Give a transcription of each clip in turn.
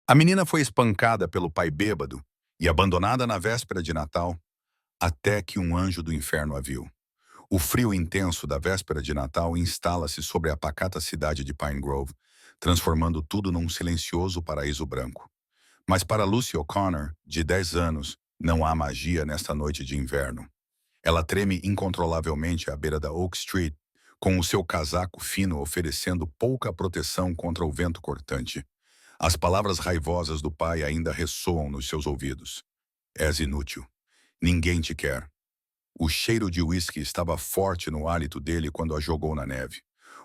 A menina foi espancada pelo pai bêbado e abandonada na véspera de Natal, até que um anjo do inferno a viu. O frio intenso da véspera de Natal instala-se sobre a pacata cidade de Pine Grove, transformando tudo num silencioso paraíso branco. Mas para Lucy O'Connor, de 10 anos, não há magia nesta noite de inverno. Ela treme incontrolavelmente à beira da Oak Street, com o seu casaco fino oferecendo pouca proteção contra o vento cortante. As palavras raivosas do pai ainda ressoam nos seus ouvidos. És inútil. Ninguém te quer. O cheiro de uísque estava forte no hálito dele quando a jogou na neve.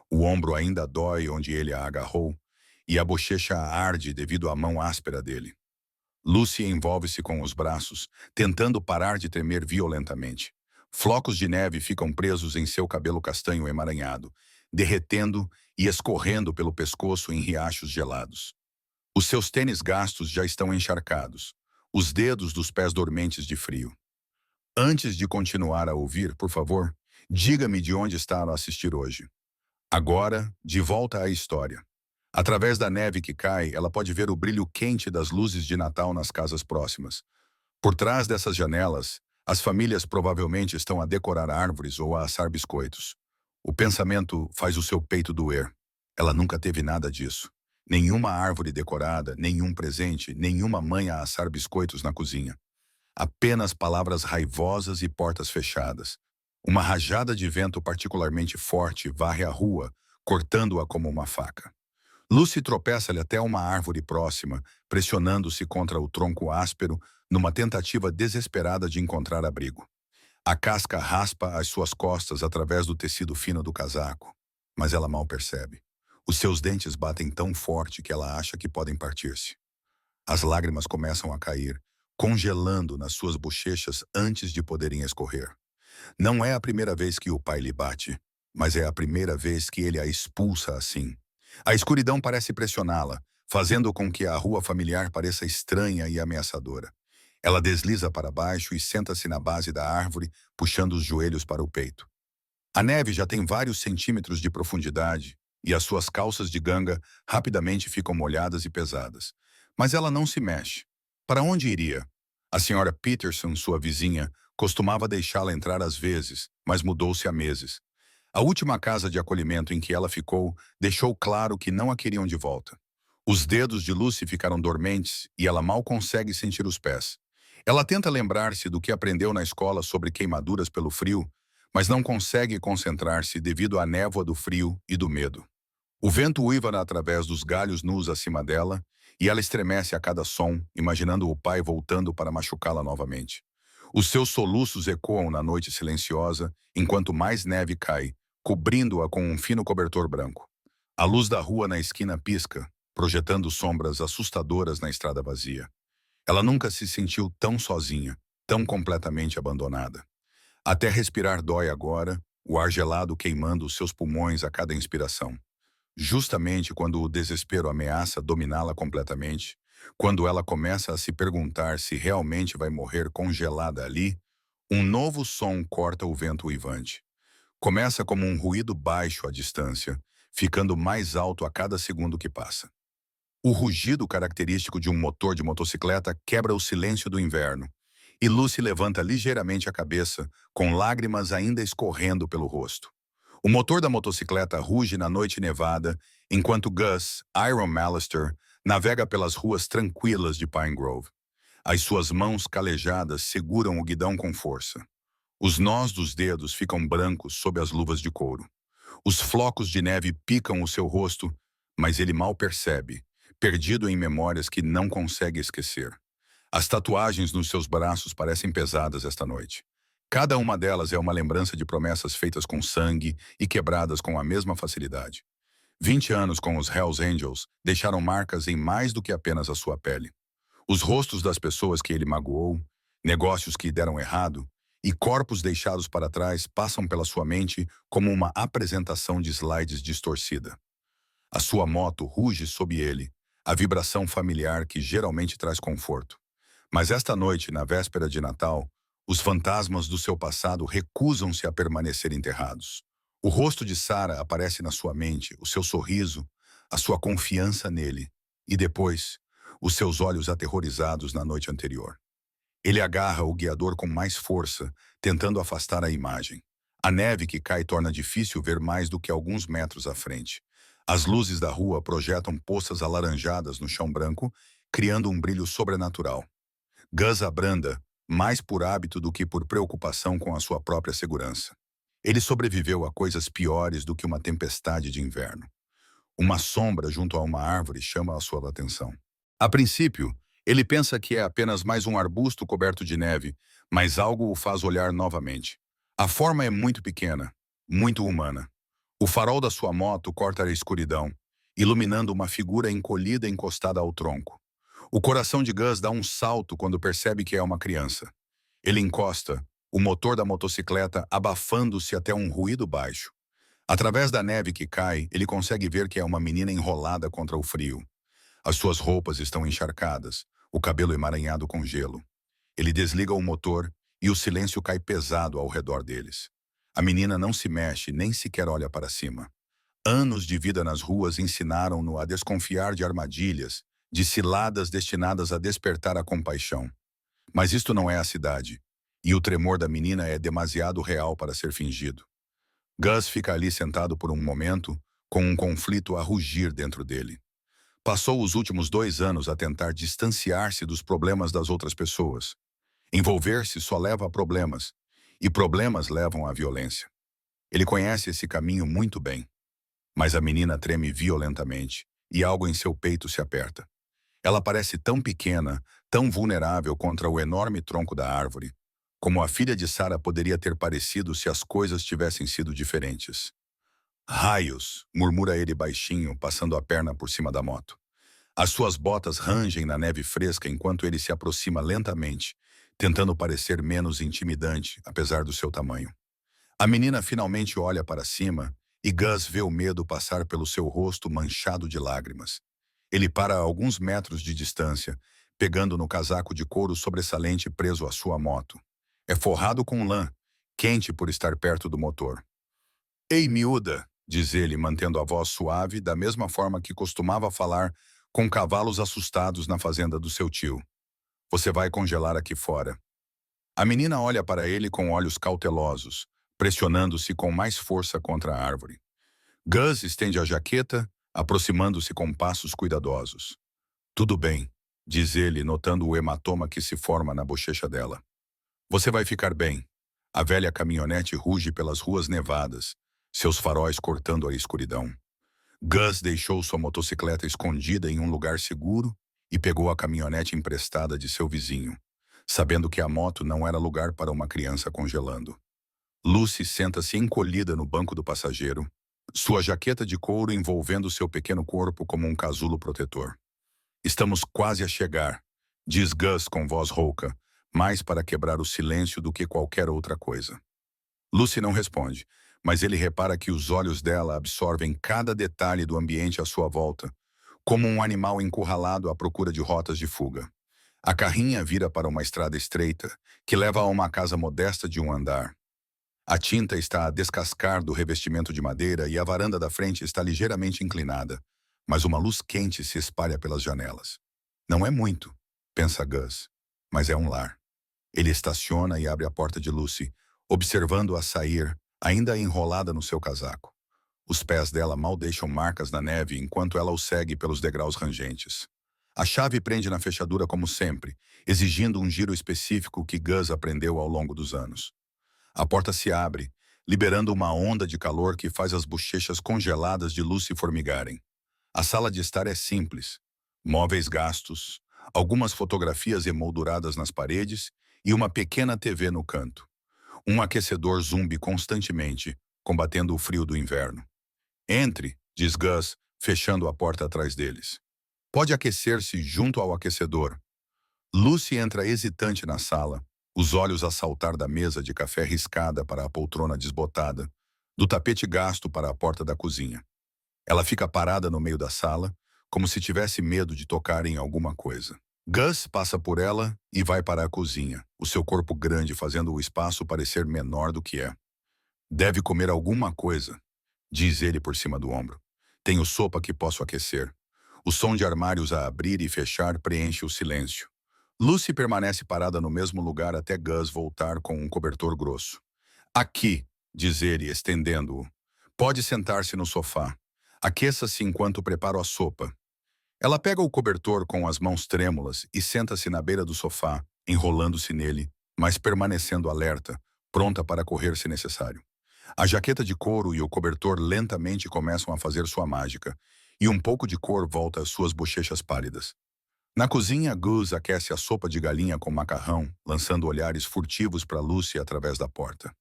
O ombro ainda dói onde ele a agarrou, e a bochecha arde devido à mão áspera dele. Lucy envolve-se com os braços, tentando parar de tremer violentamente. Flocos de neve ficam presos em seu cabelo castanho emaranhado, derretendo e escorrendo pelo pescoço em riachos gelados. Os seus tênis gastos já estão encharcados, os dedos dos pés dormentes de frio. Antes de continuar a ouvir, por favor, diga-me de onde está a assistir hoje. Agora, de volta à história. Através da neve que cai, ela pode ver o brilho quente das luzes de Natal nas casas próximas. Por trás dessas janelas, as famílias provavelmente estão a decorar árvores ou a assar biscoitos. O pensamento faz o seu peito doer. Ela nunca teve nada disso. Nenhuma árvore decorada, nenhum presente, nenhuma mãe a assar biscoitos na cozinha. Apenas palavras raivosas e portas fechadas. Uma rajada de vento particularmente forte varre a rua, cortando-a como uma faca. Lucy tropeça-lhe até uma árvore próxima, pressionando-se contra o tronco áspero, numa tentativa desesperada de encontrar abrigo. A casca raspa as suas costas através do tecido fino do casaco, mas ela mal percebe. Os seus dentes batem tão forte que ela acha que podem partir-se. As lágrimas começam a cair, congelando nas suas bochechas antes de poderem escorrer. Não é a primeira vez que o pai lhe bate, mas é a primeira vez que ele a expulsa assim. A escuridão parece pressioná-la, fazendo com que a rua familiar pareça estranha e ameaçadora. Ela desliza para baixo e senta-se na base da árvore, puxando os joelhos para o peito. A neve já tem vários centímetros de profundidade e as suas calças de ganga rapidamente ficam molhadas e pesadas. Mas ela não se mexe. Para onde iria? A senhora Peterson, sua vizinha, costumava deixá-la entrar às vezes, mas mudou-se há meses. A última casa de acolhimento em que ela ficou deixou claro que não a queriam de volta. Os dedos de Lucy ficaram dormentes e ela mal consegue sentir os pés. Ela tenta lembrar-se do que aprendeu na escola sobre queimaduras pelo frio, mas não consegue concentrar-se devido à névoa do frio e do medo. O vento uiva através dos galhos nus acima dela e ela estremece a cada som, imaginando o pai voltando para machucá-la novamente. Os seus soluços ecoam na noite silenciosa, enquanto mais neve cai, cobrindo-a com um fino cobertor branco. A luz da rua na esquina pisca, projetando sombras assustadoras na estrada vazia. Ela nunca se sentiu tão sozinha, tão completamente abandonada. Até respirar dói agora, o ar gelado queimando os seus pulmões a cada inspiração. Justamente quando o desespero ameaça dominá-la completamente, quando ela começa a se perguntar se realmente vai morrer congelada ali, um novo som corta o vento uivante. Começa como um ruído baixo à distância, ficando mais alto a cada segundo que passa. O rugido característico de um motor de motocicleta quebra o silêncio do inverno, e Lucy levanta ligeiramente a cabeça, com lágrimas ainda escorrendo pelo rosto. O motor da motocicleta ruge na noite nevada, enquanto Gus, Iron Mallister, navega pelas ruas tranquilas de Pine Grove. As suas mãos calejadas seguram o guidão com força. Os nós dos dedos ficam brancos sob as luvas de couro. Os flocos de neve picam o seu rosto, mas ele mal percebe, perdido em memórias que não consegue esquecer. As tatuagens nos seus braços parecem pesadas esta noite. Cada uma delas é uma lembrança de promessas feitas com sangue e quebradas com a mesma facilidade. 20 anos com os Hells Angels deixaram marcas em mais do que apenas a sua pele. Os rostos das pessoas que ele magoou, negócios que deram errado e corpos deixados para trás passam pela sua mente como uma apresentação de slides distorcida. A sua moto ruge sob ele, a vibração familiar que geralmente traz conforto. Mas esta noite, na véspera de Natal, os fantasmas do seu passado recusam-se a permanecer enterrados. O rosto de Sarah aparece na sua mente, o seu sorriso, a sua confiança nele. E depois, os seus olhos aterrorizados na noite anterior. Ele agarra o guiador com mais força, tentando afastar a imagem. A neve que cai torna difícil ver mais do que alguns metros à frente. As luzes da rua projetam poças alaranjadas no chão branco, criando um brilho sobrenatural. Gus abranda, mais por hábito do que por preocupação com a sua própria segurança. Ele sobreviveu a coisas piores do que uma tempestade de inverno. Uma sombra junto a uma árvore chama a sua atenção. A princípio, ele pensa que é apenas mais um arbusto coberto de neve, mas algo o faz olhar novamente. A forma é muito pequena, muito humana. O farol da sua moto corta a escuridão, iluminando uma figura encolhida encostada ao tronco. O coração de Gus dá um salto quando percebe que é uma criança. Ele encosta, o motor da motocicleta abafando-se até um ruído baixo. Através da neve que cai, ele consegue ver que é uma menina enrolada contra o frio. As suas roupas estão encharcadas, o cabelo emaranhado com gelo. Ele desliga o motor e o silêncio cai pesado ao redor deles. A menina não se mexe, nem sequer olha para cima. Anos de vida nas ruas ensinaram-no a desconfiar de armadilhas, de ciladas destinadas a despertar a compaixão. Mas isto não é a cidade, e o tremor da menina é demasiado real para ser fingido. Gus fica ali sentado por um momento, com um conflito a rugir dentro dele. Passou os últimos 2 anos a tentar distanciar-se dos problemas das outras pessoas. Envolver-se só leva a problemas, e problemas levam à violência. Ele conhece esse caminho muito bem. Mas a menina treme violentamente, e algo em seu peito se aperta. Ela parece tão pequena, tão vulnerável contra o enorme tronco da árvore, como a filha de Sarah poderia ter parecido se as coisas tivessem sido diferentes. Raios, murmura ele baixinho, passando a perna por cima da moto. As suas botas rangem na neve fresca enquanto ele se aproxima lentamente, tentando parecer menos intimidante, apesar do seu tamanho. A menina finalmente olha para cima e Gus vê o medo passar pelo seu rosto manchado de lágrimas. Ele para a alguns metros de distância, pegando no casaco de couro sobressalente preso à sua moto. É forrado com lã, quente por estar perto do motor. Ei, miúda, diz ele, mantendo a voz suave, da mesma forma que costumava falar com cavalos assustados na fazenda do seu tio. Você vai congelar aqui fora. A menina olha para ele com olhos cautelosos, pressionando-se com mais força contra a árvore. Gus estende a jaqueta, aproximando-se com passos cuidadosos. Tudo bem, diz ele, notando o hematoma que se forma na bochecha dela. Você vai ficar bem. A velha caminhonete ruge pelas ruas nevadas, seus faróis cortando a escuridão. Gus deixou sua motocicleta escondida em um lugar seguro e pegou a caminhonete emprestada de seu vizinho, sabendo que a moto não era lugar para uma criança congelando. Lucy senta-se encolhida no banco do passageiro, sua jaqueta de couro envolvendo seu pequeno corpo como um casulo protetor. Estamos quase a chegar, diz Gus com voz rouca, mais para quebrar o silêncio do que qualquer outra coisa. Lucy não responde, mas ele repara que os olhos dela absorvem cada detalhe do ambiente à sua volta, como um animal encurralado à procura de rotas de fuga. A carrinha vira para uma estrada estreita, que leva a uma casa modesta de um andar. A tinta está a descascar do revestimento de madeira e a varanda da frente está ligeiramente inclinada, mas uma luz quente se espalha pelas janelas. Não é muito, pensa Gus, mas é um lar. Ele estaciona e abre a porta de Lucy, observando-a sair, ainda enrolada no seu casaco. Os pés dela mal deixam marcas na neve enquanto ela o segue pelos degraus rangentes. A chave prende na fechadura como sempre, exigindo um giro específico que Gus aprendeu ao longo dos anos. A porta se abre, liberando uma onda de calor que faz as bochechas congeladas de Lucy formigarem. A sala de estar é simples. Móveis gastos, algumas fotografias emolduradas nas paredes e uma pequena TV no canto. Um aquecedor zumbi constantemente, combatendo o frio do inverno. Entre, diz Gus, fechando a porta atrás deles. Pode aquecer-se junto ao aquecedor. Lucy entra hesitante na sala, os olhos a saltar da mesa de café riscada para a poltrona desbotada, do tapete gasto para a porta da cozinha. Ela fica parada no meio da sala, como se tivesse medo de tocar em alguma coisa. Gus passa por ela e vai para a cozinha, o seu corpo grande fazendo o espaço parecer menor do que é. Deve comer alguma coisa, diz ele por cima do ombro. Tenho sopa que posso aquecer. O som de armários a abrir e fechar preenche o silêncio. Lucy permanece parada no mesmo lugar até Gus voltar com um cobertor grosso. Aqui, diz ele, estendendo-o. Pode sentar-se no sofá. Aqueça-se enquanto preparo a sopa. Ela pega o cobertor com as mãos trêmulas e senta-se na beira do sofá, enrolando-se nele, mas permanecendo alerta, pronta para correr se necessário. A jaqueta de couro e o cobertor lentamente começam a fazer sua mágica, e um pouco de cor volta às suas bochechas pálidas. Na cozinha, Gus aquece a sopa de galinha com macarrão, lançando olhares furtivos para Lucy através da porta.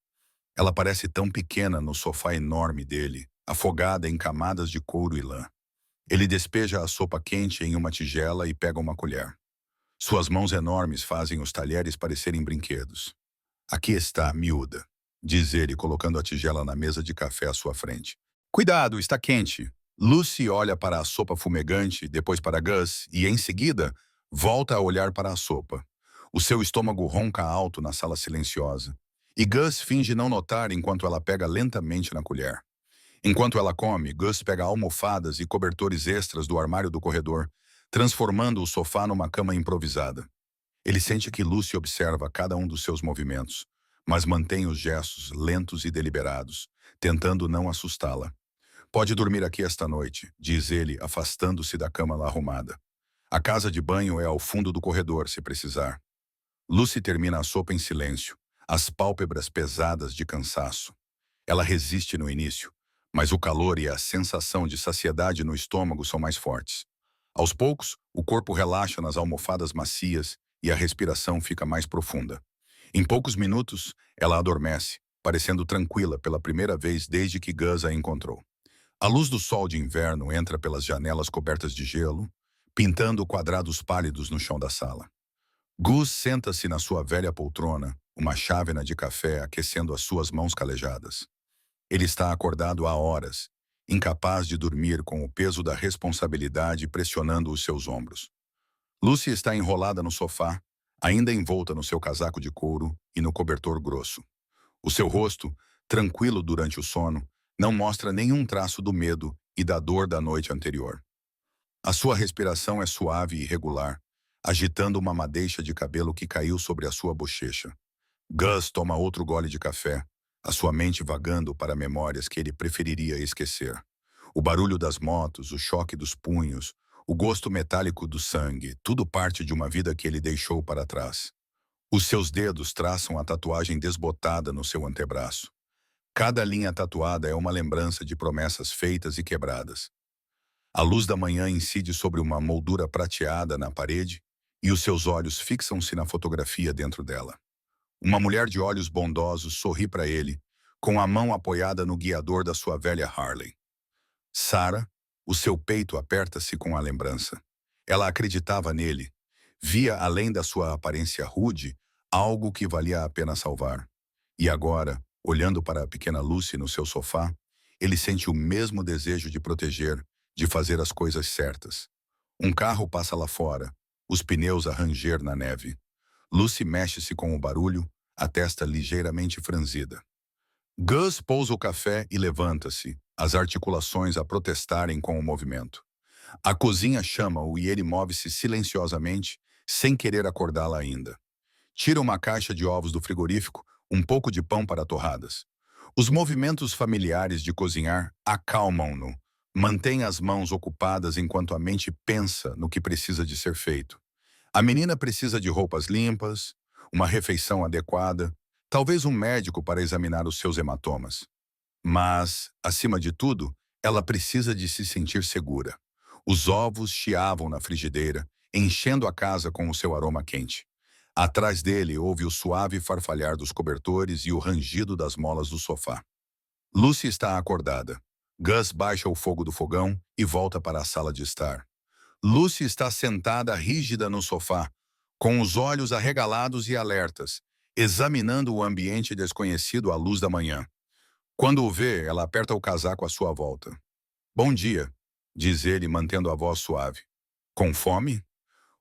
Ela parece tão pequena no sofá enorme dele, afogada em camadas de couro e lã. Ele despeja a sopa quente em uma tigela e pega uma colher. Suas mãos enormes fazem os talheres parecerem brinquedos. Aqui está, miúda, diz ele, colocando a tigela na mesa de café à sua frente. Cuidado, está quente. Lucy olha para a sopa fumegante, depois para Gus e, em seguida, volta a olhar para a sopa. O seu estômago ronca alto na sala silenciosa. E Gus finge não notar enquanto ela pega lentamente na colher. Enquanto ela come, Gus pega almofadas e cobertores extras do armário do corredor, transformando o sofá numa cama improvisada. Ele sente que Lucy observa cada um dos seus movimentos, mas mantém os gestos lentos e deliberados, tentando não assustá-la. Pode dormir aqui esta noite, diz ele, afastando-se da cama lá arrumada. A casa de banho é ao fundo do corredor, se precisar. Lucy termina a sopa em silêncio, as pálpebras pesadas de cansaço. Ela resiste no início, mas o calor e a sensação de saciedade no estômago são mais fortes. Aos poucos, o corpo relaxa nas almofadas macias e a respiração fica mais profunda. Em poucos minutos, ela adormece, parecendo tranquila pela primeira vez desde que Gus a encontrou. A luz do sol de inverno entra pelas janelas cobertas de gelo, pintando quadrados pálidos no chão da sala. Gus senta-se na sua velha poltrona, uma chávena de café aquecendo as suas mãos calejadas. Ele está acordado há horas, incapaz de dormir com o peso da responsabilidade pressionando os seus ombros. Lucy está enrolada no sofá, ainda envolta no seu casaco de couro e no cobertor grosso. O seu rosto, tranquilo durante o sono, não mostra nenhum traço do medo e da dor da noite anterior. A sua respiração é suave e regular, agitando uma madeixa de cabelo que caiu sobre a sua bochecha. Gus toma outro gole de café, a sua mente vagando para memórias que ele preferiria esquecer. O barulho das motos, o choque dos punhos, o gosto metálico do sangue, tudo parte de uma vida que ele deixou para trás. Os seus dedos traçam a tatuagem desbotada no seu antebraço. Cada linha tatuada é uma lembrança de promessas feitas e quebradas. A luz da manhã incide sobre uma moldura prateada na parede e os seus olhos fixam-se na fotografia dentro dela. Uma mulher de olhos bondosos sorri para ele, com a mão apoiada no guiador da sua velha Harley. Sarah, o seu peito aperta-se com a lembrança. Ela acreditava nele, via além da sua aparência rude, algo que valia a pena salvar. E agora, olhando para a pequena Lucy no seu sofá, ele sente o mesmo desejo de proteger, de fazer as coisas certas. Um carro passa lá fora, os pneus a ranger na neve. Lucy mexe-se com o barulho, a testa ligeiramente franzida. Gus pousa o café e levanta-se, as articulações a protestarem com o movimento. A cozinha chama-o e ele move-se silenciosamente, sem querer acordá-la ainda. Tira uma caixa de ovos do frigorífico, um pouco de pão para torradas. Os movimentos familiares de cozinhar acalmam-no, mantém as mãos ocupadas enquanto a mente pensa no que precisa de ser feito. A menina precisa de roupas limpas, uma refeição adequada, talvez um médico para examinar os seus hematomas. Mas, acima de tudo, ela precisa de se sentir segura. Os ovos chiavam na frigideira, enchendo a casa com o seu aroma quente. Atrás dele houve o suave farfalhar dos cobertores e o rangido das molas do sofá. Lucy está acordada. Gus baixa o fogo do fogão e volta para a sala de estar. Lucy está sentada rígida no sofá, com os olhos arregalados e alertas, examinando o ambiente desconhecido à luz da manhã. Quando o vê, ela aperta o casaco à sua volta. "Bom dia", diz ele, mantendo a voz suave. "Com fome?"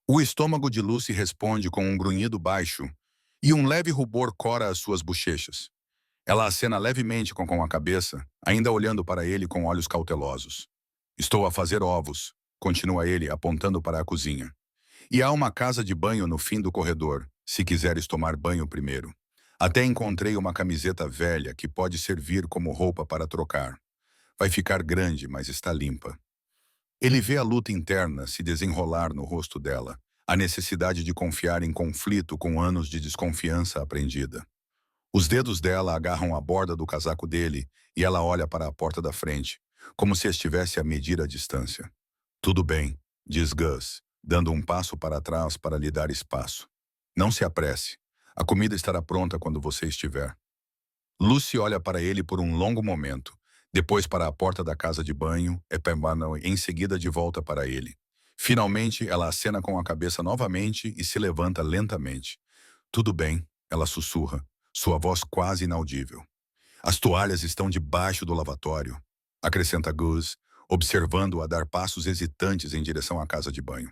O estômago de Lucy responde com um grunhido baixo, e um leve rubor cora as suas bochechas. Ela acena levemente com a cabeça, ainda olhando para ele com olhos cautelosos. "Estou a fazer ovos", continua ele, apontando para a cozinha. E há uma casa de banho no fim do corredor, se quiseres tomar banho primeiro. Até encontrei uma camiseta velha que pode servir como roupa para trocar. Vai ficar grande, mas está limpa. Ele vê a luta interna se desenrolar no rosto dela, a necessidade de confiar em conflito com anos de desconfiança aprendida. Os dedos dela agarram a borda do casaco dele e ela olha para a porta da frente, como se estivesse a medir a distância. Tudo bem, diz Gus, dando um passo para trás para lhe dar espaço. Não se apresse. A comida estará pronta quando você estiver. Lucy olha para ele por um longo momento, depois para a porta da casa de banho e em seguida de volta para ele. Finalmente, ela acena com a cabeça novamente e se levanta lentamente. Tudo bem, ela sussurra, sua voz quase inaudível. As toalhas estão debaixo do lavatório, acrescenta Gus, observando-o a dar passos hesitantes em direção à casa de banho.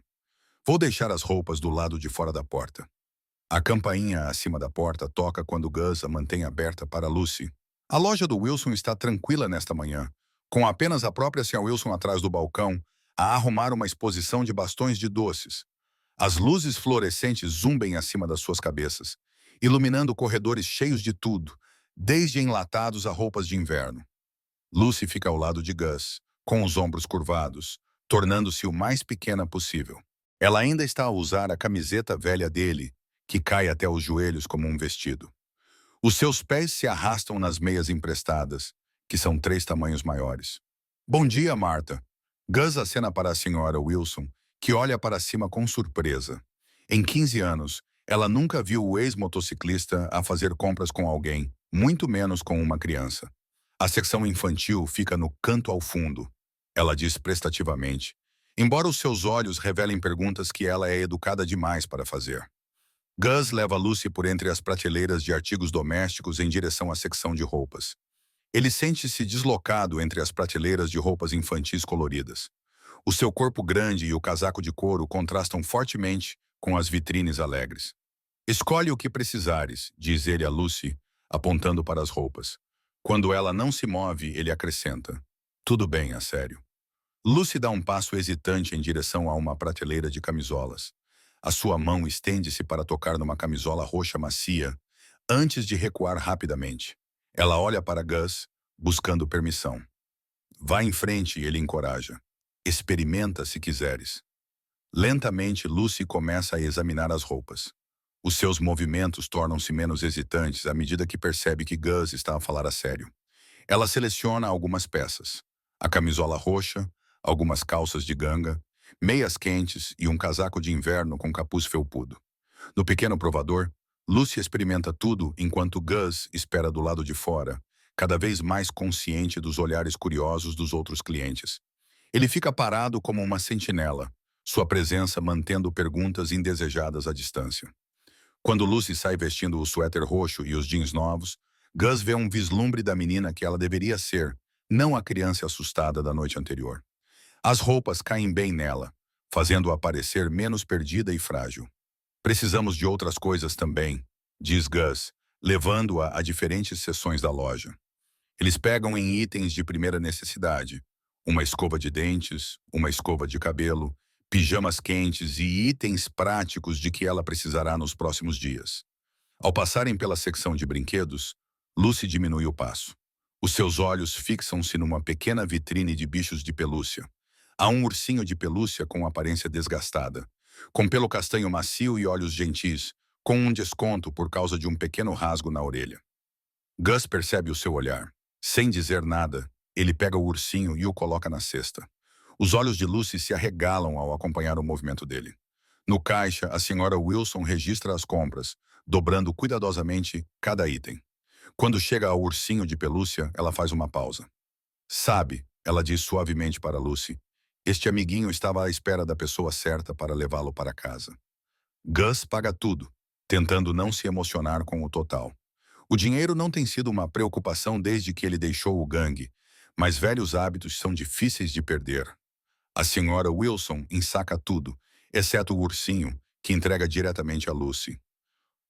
Vou deixar as roupas do lado de fora da porta. A campainha acima da porta toca quando Gus a mantém aberta para Lucy. A loja do Wilson está tranquila nesta manhã, com apenas a própria Sra. Wilson atrás do balcão, a arrumar uma exposição de bastões de doces. As luzes fluorescentes zumbem acima das suas cabeças, iluminando corredores cheios de tudo, desde enlatados a roupas de inverno. Lucy fica ao lado de Gus, com os ombros curvados, tornando-se o mais pequena possível. Ela ainda está a usar a camiseta velha dele, que cai até os joelhos como um vestido. Os seus pés se arrastam nas meias emprestadas, que são 3 tamanhos maiores. Bom dia, Marta. Gus acena para a senhora Wilson, que olha para cima com surpresa. Em 15 anos, ela nunca viu o ex-motociclista a fazer compras com alguém, muito menos com uma criança. A secção infantil fica no canto ao fundo, ela diz prestativamente, embora os seus olhos revelem perguntas que ela é educada demais para fazer. Gus leva Lucy por entre as prateleiras de artigos domésticos em direção à secção de roupas. Ele sente-se deslocado entre as prateleiras de roupas infantis coloridas. O seu corpo grande e o casaco de couro contrastam fortemente com as vitrines alegres. Escolhe o que precisares, diz ele a Lucy, apontando para as roupas. Quando ela não se move, ele acrescenta. Tudo bem, a sério. Lucy dá um passo hesitante em direção a uma prateleira de camisolas. A sua mão estende-se para tocar numa camisola roxa macia, antes de recuar rapidamente. Ela olha para Gus, buscando permissão. Vá em frente, ele encoraja. Experimenta se quiseres. Lentamente, Lucy começa a examinar as roupas. Os seus movimentos tornam-se menos hesitantes à medida que percebe que Gus está a falar a sério. Ela seleciona algumas peças. A camisola roxa, algumas calças de ganga, meias quentes e um casaco de inverno com capuz felpudo. No pequeno provador, Lucy experimenta tudo enquanto Gus espera do lado de fora, cada vez mais consciente dos olhares curiosos dos outros clientes. Ele fica parado como uma sentinela, sua presença mantendo perguntas indesejadas à distância. Quando Lucy sai vestindo o suéter roxo e os jeans novos, Gus vê um vislumbre da menina que ela deveria ser, não a criança assustada da noite anterior. As roupas caem bem nela, fazendo-a parecer menos perdida e frágil. Precisamos de outras coisas também, diz Gus, levando-a a diferentes seções da loja. Eles pegam em itens de primeira necessidade, uma escova de dentes, uma escova de cabelo, pijamas quentes e itens práticos de que ela precisará nos próximos dias. Ao passarem pela secção de brinquedos, Lucy diminui o passo. Os seus olhos fixam-se numa pequena vitrine de bichos de pelúcia. Há um ursinho de pelúcia com aparência desgastada, com pelo castanho macio e olhos gentis, com um desconto por causa de um pequeno rasgo na orelha. Gus percebe o seu olhar. Sem dizer nada, ele pega o ursinho e o coloca na cesta. Os olhos de Lucy se arregalam ao acompanhar o movimento dele. No caixa, a senhora Wilson registra as compras, dobrando cuidadosamente cada item. Quando chega ao ursinho de pelúcia, ela faz uma pausa. Sabe, ela diz suavemente para Lucy, este amiguinho estava à espera da pessoa certa para levá-lo para casa. Gus paga tudo, tentando não se emocionar com o total. O dinheiro não tem sido uma preocupação desde que ele deixou o gangue, mas velhos hábitos são difíceis de perder. A senhora Wilson ensaca tudo, exceto o ursinho, que entrega diretamente a Lucy.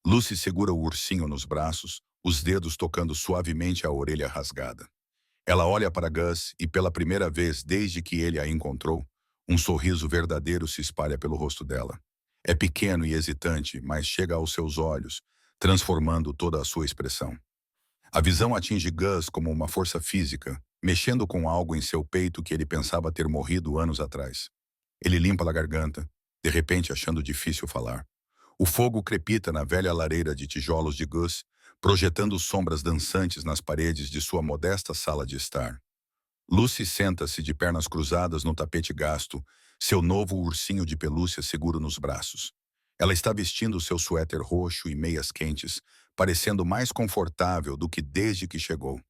Lucy segura o ursinho nos braços, os dedos tocando suavemente a orelha rasgada. Ela olha para Gus e, pela primeira vez desde que ele a encontrou, Um sorriso verdadeiro se espalha pelo rosto dela. É pequeno e hesitante, mas chega aos seus olhos, transformando toda a sua expressão. A visão atinge Gus como uma força física, mexendo com algo em seu peito que ele pensava ter morrido anos atrás. Ele limpa a garganta, de repente achando difícil falar. O fogo crepita na velha lareira de tijolos de Gus, projetando sombras dançantes nas paredes de sua modesta sala de estar. Lucy senta-se de pernas cruzadas no tapete gasto, seu novo ursinho de pelúcia seguro nos braços. Ela está vestindo seu suéter roxo e meias quentes, parecendo mais confortável do que desde que chegou.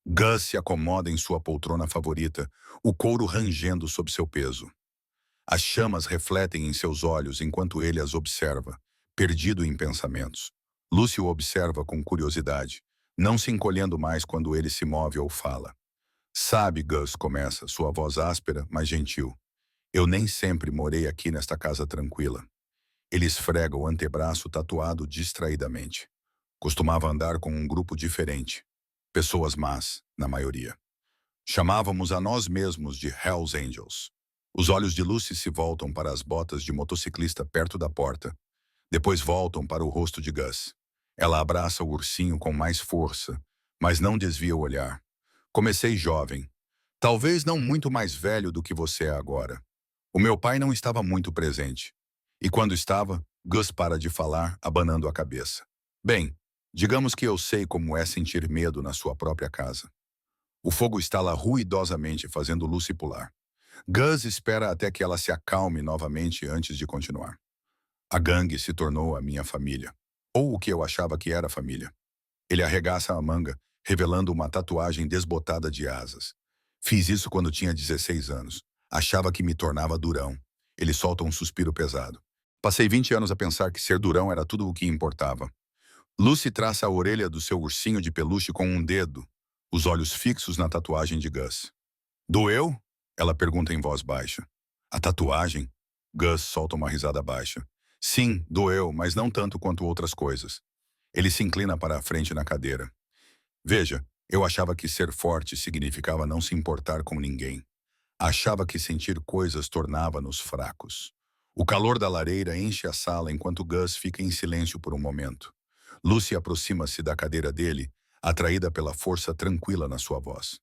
Gus se acomoda em sua poltrona favorita, o couro rangendo sob seu peso. As chamas refletem em seus olhos enquanto ele as observa, perdido em pensamentos. Lucy o observa com curiosidade, não se encolhendo mais quando ele se move ou fala. Sabe, Gus começa, sua voz áspera, mas gentil. Eu nem sempre morei aqui nesta casa tranquila. Ele esfrega o antebraço tatuado distraidamente. Costumava andar com um grupo diferente. Pessoas más, na maioria. Chamávamos a nós mesmos de Hells Angels. Os olhos de Lucy se voltam para as botas de motociclista perto da porta. Depois voltam para o rosto de Gus. Ela abraça o ursinho com mais força, mas não desvia o olhar. Comecei jovem. Talvez não muito mais velho do que você é agora. O meu pai não estava muito presente. E quando estava, Gus para de falar, abanando a cabeça. Bem, digamos que eu sei como é sentir medo na sua própria casa. O fogo estala ruidosamente, fazendo Lucy pular. Gus espera até que ela se acalme novamente antes de continuar. A gangue se tornou a minha família. Ou o que eu achava que era família. Ele arregaça a manga, revelando uma tatuagem desbotada de asas. Fiz isso quando tinha 16 anos. Achava que me tornava durão. Ele solta um suspiro pesado. Passei 20 anos a pensar que ser durão era tudo o que importava. Lucy traça a orelha do seu ursinho de peluche com um dedo, os olhos fixos na tatuagem de Gus. Doeu? Ela pergunta em voz baixa. A tatuagem? Gus solta uma risada baixa. Sim, doeu, mas não tanto quanto outras coisas. Ele se inclina para a frente na cadeira. Veja, eu achava que ser forte significava não se importar com ninguém. Achava que sentir coisas tornava-nos fracos. O calor da lareira enche a sala enquanto Gus fica em silêncio por um momento. Lucy aproxima-se da cadeira dele, atraída pela força tranquila na sua voz.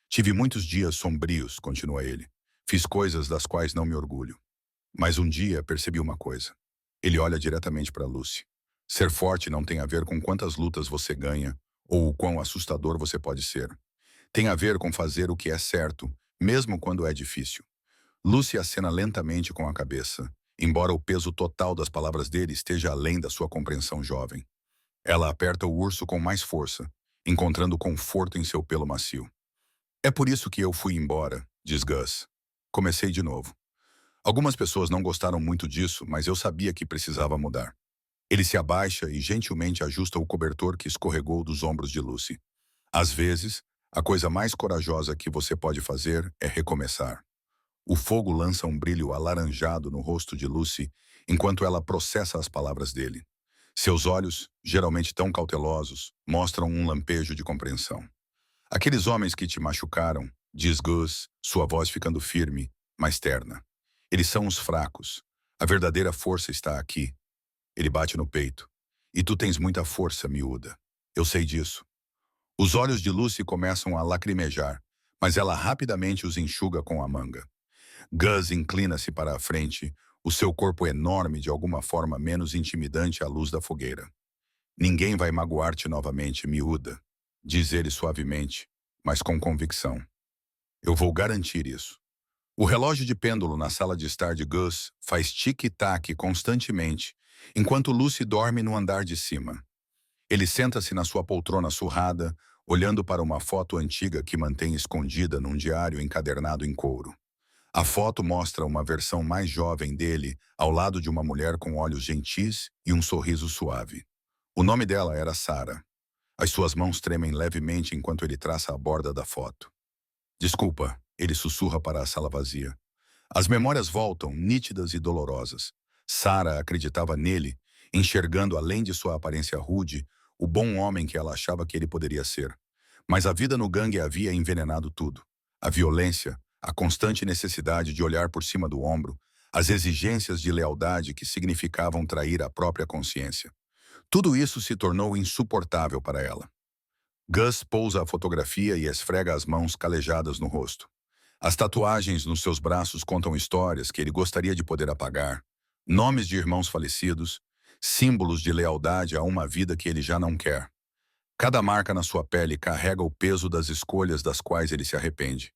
Tive muitos dias sombrios, continua ele. Fiz coisas das quais não me orgulho. Mas um dia percebi uma coisa. Ele olha diretamente para Lucy. Ser forte não tem a ver com quantas lutas você ganha ou o quão assustador você pode ser. Tem a ver com fazer o que é certo, mesmo quando é difícil. Lucy acena lentamente com a cabeça, embora o peso total das palavras dele esteja além da sua compreensão jovem. Ela aperta o urso com mais força, encontrando conforto em seu pelo macio. É por isso que eu fui embora, diz Gus. Comecei de novo. Algumas pessoas não gostaram muito disso, mas eu sabia que precisava mudar. Ele se abaixa e gentilmente ajusta o cobertor que escorregou dos ombros de Lucy. Às vezes, a coisa mais corajosa que você pode fazer é recomeçar. O fogo lança um brilho alaranjado no rosto de Lucy enquanto ela processa as palavras dele. Seus olhos, geralmente tão cautelosos, mostram um lampejo de compreensão. Aqueles homens que te machucaram, diz Gus, sua voz ficando firme, mas terna. Eles são os fracos. A verdadeira força está aqui. Ele bate no peito. E tu tens muita força, miúda. Eu sei disso. Os olhos de Lucy começam a lacrimejar, mas ela rapidamente os enxuga com a manga. Gus inclina-se para a frente, o seu corpo enorme de alguma forma menos intimidante à luz da fogueira. Ninguém vai magoar-te novamente, miúda, diz ele suavemente, mas com convicção. Eu vou garantir isso. O relógio de pêndulo na sala de estar de Gus faz tic-tac constantemente, enquanto Lucy dorme no andar de cima. Ele senta-se na sua poltrona surrada, olhando para uma foto antiga que mantém escondida num diário encadernado em couro. A foto mostra uma versão mais jovem dele, ao lado de uma mulher com olhos gentis e um sorriso suave. O nome dela era Sarah. As suas mãos tremem levemente enquanto ele traça a borda da foto. Desculpa, ele sussurra para a sala vazia. As memórias voltam, nítidas e dolorosas. Sarah acreditava nele, enxergando além de sua aparência rude, o bom homem que ela achava que ele poderia ser. Mas a vida no gangue havia envenenado tudo. A violência, a constante necessidade de olhar por cima do ombro, as exigências de lealdade que significavam trair a própria consciência. Tudo isso se tornou insuportável para ela. Gus pousa a fotografia e esfrega as mãos calejadas no rosto. As tatuagens nos seus braços contam histórias que ele gostaria de poder apagar, nomes de irmãos falecidos, símbolos de lealdade a uma vida que ele já não quer. Cada marca na sua pele carrega o peso das escolhas das quais ele se arrepende.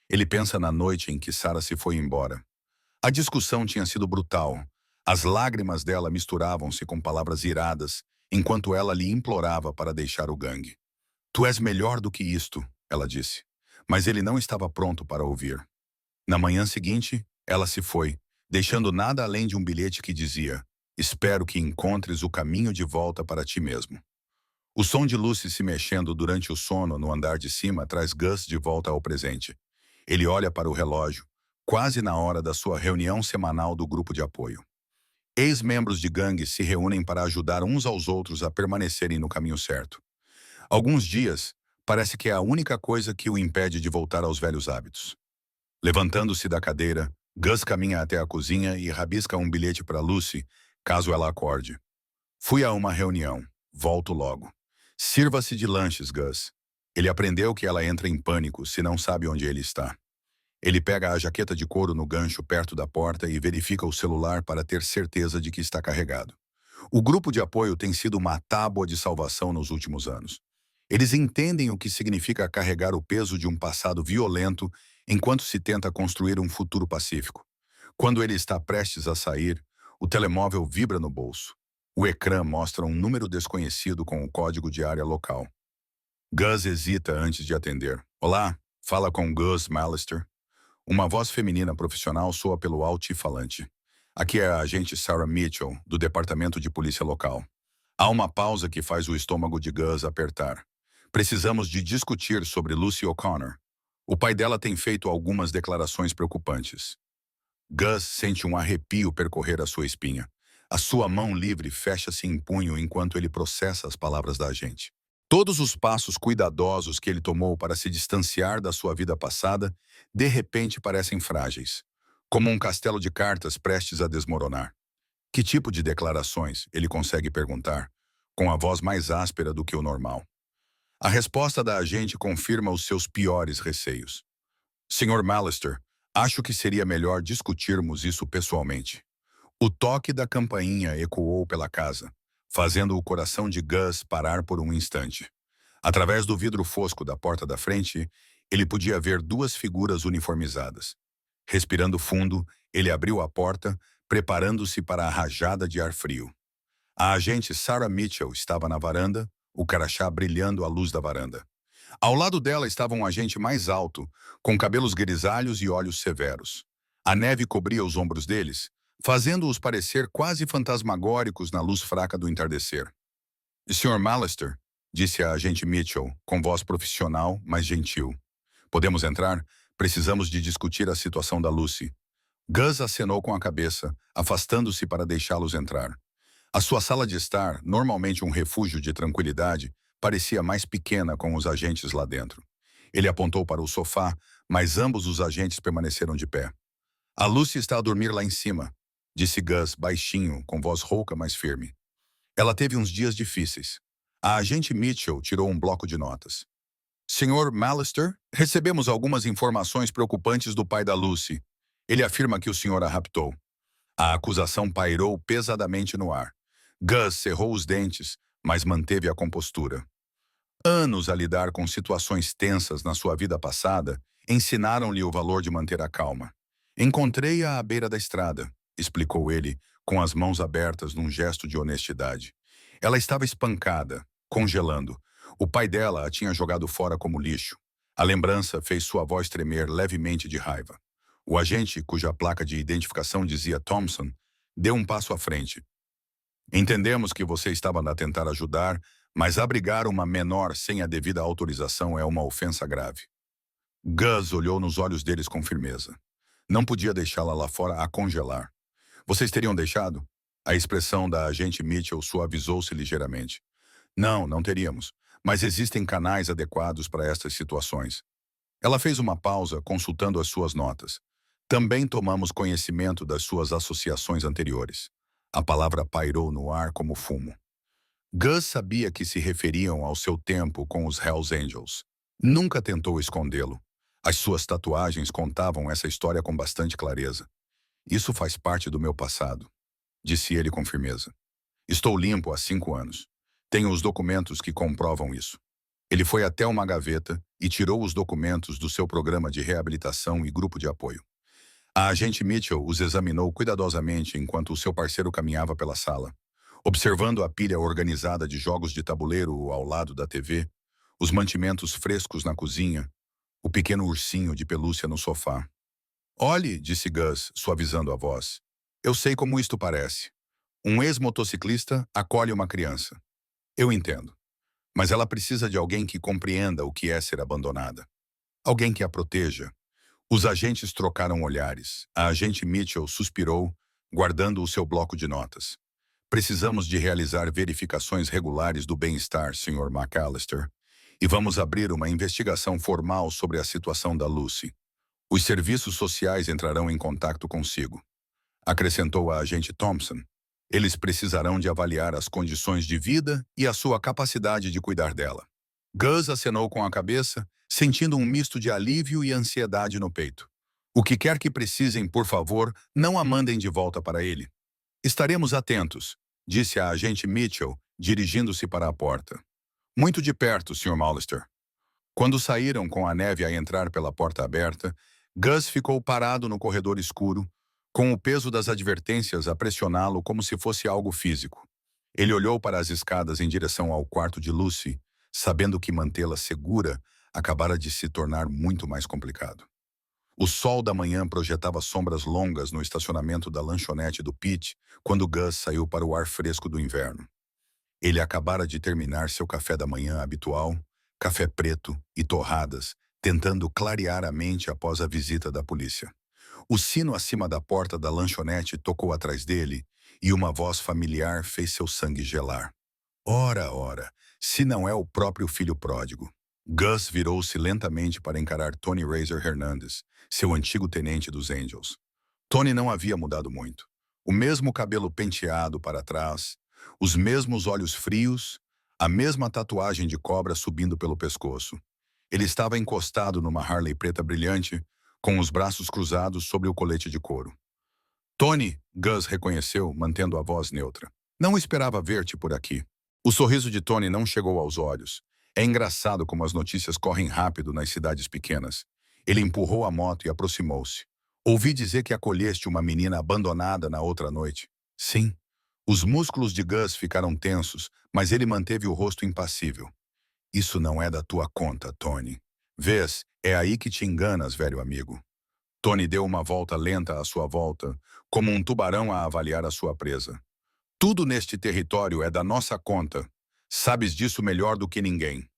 Ele pensa na noite em que Sarah se foi embora. A discussão tinha sido brutal. As lágrimas dela misturavam-se com palavras iradas, enquanto ela lhe implorava para deixar o gangue. Tu és melhor do que isto, ela disse. Mas ele não estava pronto para ouvir. Na manhã seguinte, ela se foi, deixando nada além de um bilhete que dizia: espero que encontres o caminho de volta para ti mesmo. O som de Lucy se mexendo durante o sono no andar de cima traz Gus de volta ao presente. Ele olha para o relógio, quase na hora da sua reunião semanal do grupo de apoio. Ex-membros de gangues se reúnem para ajudar uns aos outros a permanecerem no caminho certo. Alguns dias, parece que é a única coisa que o impede de voltar aos velhos hábitos. Levantando-se da cadeira, Gus caminha até a cozinha e rabisca um bilhete para Lucy, caso ela acorde. Fui a uma reunião. Volto logo. Sirva-se de lanches, Gus. Ele aprendeu que ela entra em pânico se não sabe onde ele está. Ele pega a jaqueta de couro no gancho perto da porta e verifica o celular para ter certeza de que está carregado. O grupo de apoio tem sido uma tábua de salvação nos últimos anos. Eles entendem o que significa carregar o peso de um passado violento enquanto se tenta construir um futuro pacífico. Quando ele está prestes a sair, o telemóvel vibra no bolso. O ecrã mostra um número desconhecido com o código de área local. Gus hesita antes de atender. Olá, fala com Gus Mallister. Uma voz feminina profissional soa pelo altifalante. Aqui é a agente Sarah Mitchell, do Departamento de Polícia Local. Há uma pausa que faz o estômago de Gus apertar. Precisamos de discutir sobre Lucy O'Connor. O pai dela tem feito algumas declarações preocupantes. Gus sente um arrepio percorrer a sua espinha. A sua mão livre fecha-se em punho enquanto ele processa as palavras da agente. Todos os passos cuidadosos que ele tomou para se distanciar da sua vida passada, de repente parecem frágeis, como um castelo de cartas prestes a desmoronar. Que tipo de declarações, ele consegue perguntar, com a voz mais áspera do que o normal. A resposta da agente confirma os seus piores receios. Sr. Mallister, acho que seria melhor discutirmos isso pessoalmente. O toque da campainha ecoou pela casa, fazendo o coração de Gus parar por um instante. Através do vidro fosco da porta da frente, ele podia ver duas figuras uniformizadas. Respirando fundo, ele abriu a porta, preparando-se para a rajada de ar frio. A agente Sarah Mitchell estava na varanda, o crachá brilhando à luz da varanda. Ao lado dela estava um agente mais alto, com cabelos grisalhos e olhos severos. A neve cobria os ombros deles, fazendo-os parecer quase fantasmagóricos na luz fraca do entardecer. Sr. Mallister, disse a agente Mitchell, com voz profissional, mas gentil. Podemos entrar? Precisamos de discutir a situação da Lucy. Gus acenou com a cabeça, afastando-se para deixá-los entrar. A sua sala de estar, normalmente um refúgio de tranquilidade, parecia mais pequena com os agentes lá dentro. Ele apontou para o sofá, mas ambos os agentes permaneceram de pé. A Lucy está a dormir lá em cima, disse Gus baixinho, com voz rouca, mas firme. Ela teve uns dias difíceis. A agente Mitchell tirou um bloco de notas. Sr. Mallister, recebemos algumas informações preocupantes do pai da Lucy. Ele afirma que o senhor a raptou. A acusação pairou pesadamente no ar. Gus cerrou os dentes, mas manteve a compostura. Anos a lidar com situações tensas na sua vida passada ensinaram-lhe o valor de manter a calma. Encontrei-a à beira da estrada, explicou ele, com as mãos abertas num gesto de honestidade. Ela estava espancada, congelando. O pai dela a tinha jogado fora como lixo. A lembrança fez sua voz tremer levemente de raiva. O agente, cuja placa de identificação dizia Thompson, deu um passo à frente. Entendemos que você estava a tentar ajudar, mas abrigar uma menor sem a devida autorização é uma ofensa grave. Gus olhou nos olhos deles com firmeza. Não podia deixá-la lá fora a congelar. Vocês teriam deixado? A expressão da agente Mitchell suavizou-se ligeiramente. Não teríamos. Mas existem canais adequados para estas situações. Ela fez uma pausa, consultando as suas notas. Também tomamos conhecimento das suas associações anteriores. A palavra pairou no ar como fumo. Gus sabia que se referiam ao seu tempo com os Hells Angels. Nunca tentou escondê-lo. As suas tatuagens contavam essa história com bastante clareza. Isso faz parte do meu passado, disse ele com firmeza. Estou limpo há 5 anos. Tenho os documentos que comprovam isso. Ele foi até uma gaveta e tirou os documentos do seu programa de reabilitação e grupo de apoio. A agente Mitchell os examinou cuidadosamente enquanto o seu parceiro caminhava pela sala. Observando a pilha organizada de jogos de tabuleiro ao lado da TV, os mantimentos frescos na cozinha, o pequeno ursinho de pelúcia no sofá. Olhe, disse Gus, suavizando a voz. Eu sei como isto parece. Um ex-motociclista acolhe uma criança. Eu entendo. Mas ela precisa de alguém que compreenda o que é ser abandonada. Alguém que a proteja. Os agentes trocaram olhares. A agente Mitchell suspirou, guardando o seu bloco de notas. Precisamos de realizar verificações regulares do bem-estar, Sr. McAllister, e vamos abrir uma investigação formal sobre a situação da Lucy. Os serviços sociais entrarão em contato consigo. Acrescentou a agente Thompson. Eles precisarão de avaliar as condições de vida e a sua capacidade de cuidar dela. Gus acenou com a cabeça, sentindo um misto de alívio e ansiedade no peito. O que quer que precisem, por favor, não a mandem de volta para ele. Estaremos atentos, disse a agente Mitchell, dirigindo-se para a porta. Muito de perto, Sr. Mollister. Quando saíram com a neve a entrar pela porta aberta, Gus ficou parado no corredor escuro, com o peso das advertências a pressioná-lo como se fosse algo físico. Ele olhou para as escadas em direção ao quarto de Lucy, sabendo que mantê-la segura acabara de se tornar muito mais complicado. O sol da manhã projetava sombras longas no estacionamento da lanchonete do Pete quando Gus saiu para o ar fresco do inverno. Ele acabara de terminar seu café da manhã habitual, café preto e torradas, tentando clarear a mente após a visita da polícia. O sino acima da porta da lanchonete tocou atrás dele e uma voz familiar fez seu sangue gelar. Ora, ora, se não é o próprio filho pródigo. Gus virou-se lentamente para encarar Tony Razor Hernandez, seu antigo tenente dos Angels. Tony não havia mudado muito. O mesmo cabelo penteado para trás, os mesmos olhos frios, a mesma tatuagem de cobra subindo pelo pescoço. Ele estava encostado numa Harley preta brilhante, com os braços cruzados sobre o colete de couro. Tony, Gus reconheceu, mantendo a voz neutra. Não esperava ver-te por aqui. O sorriso de Tony não chegou aos olhos. É engraçado como as notícias correm rápido nas cidades pequenas. Ele empurrou a moto e aproximou-se. Ouvi dizer que acolheste uma menina abandonada na outra noite. Sim. Os músculos de Gus ficaram tensos, mas ele manteve o rosto impassível. Isso não é da tua conta, Tony. Vês, é aí que te enganas, velho amigo. Tony deu uma volta lenta à sua volta, como um tubarão a avaliar a sua presa. Tudo neste território é da nossa conta. Sabes disso melhor do que ninguém.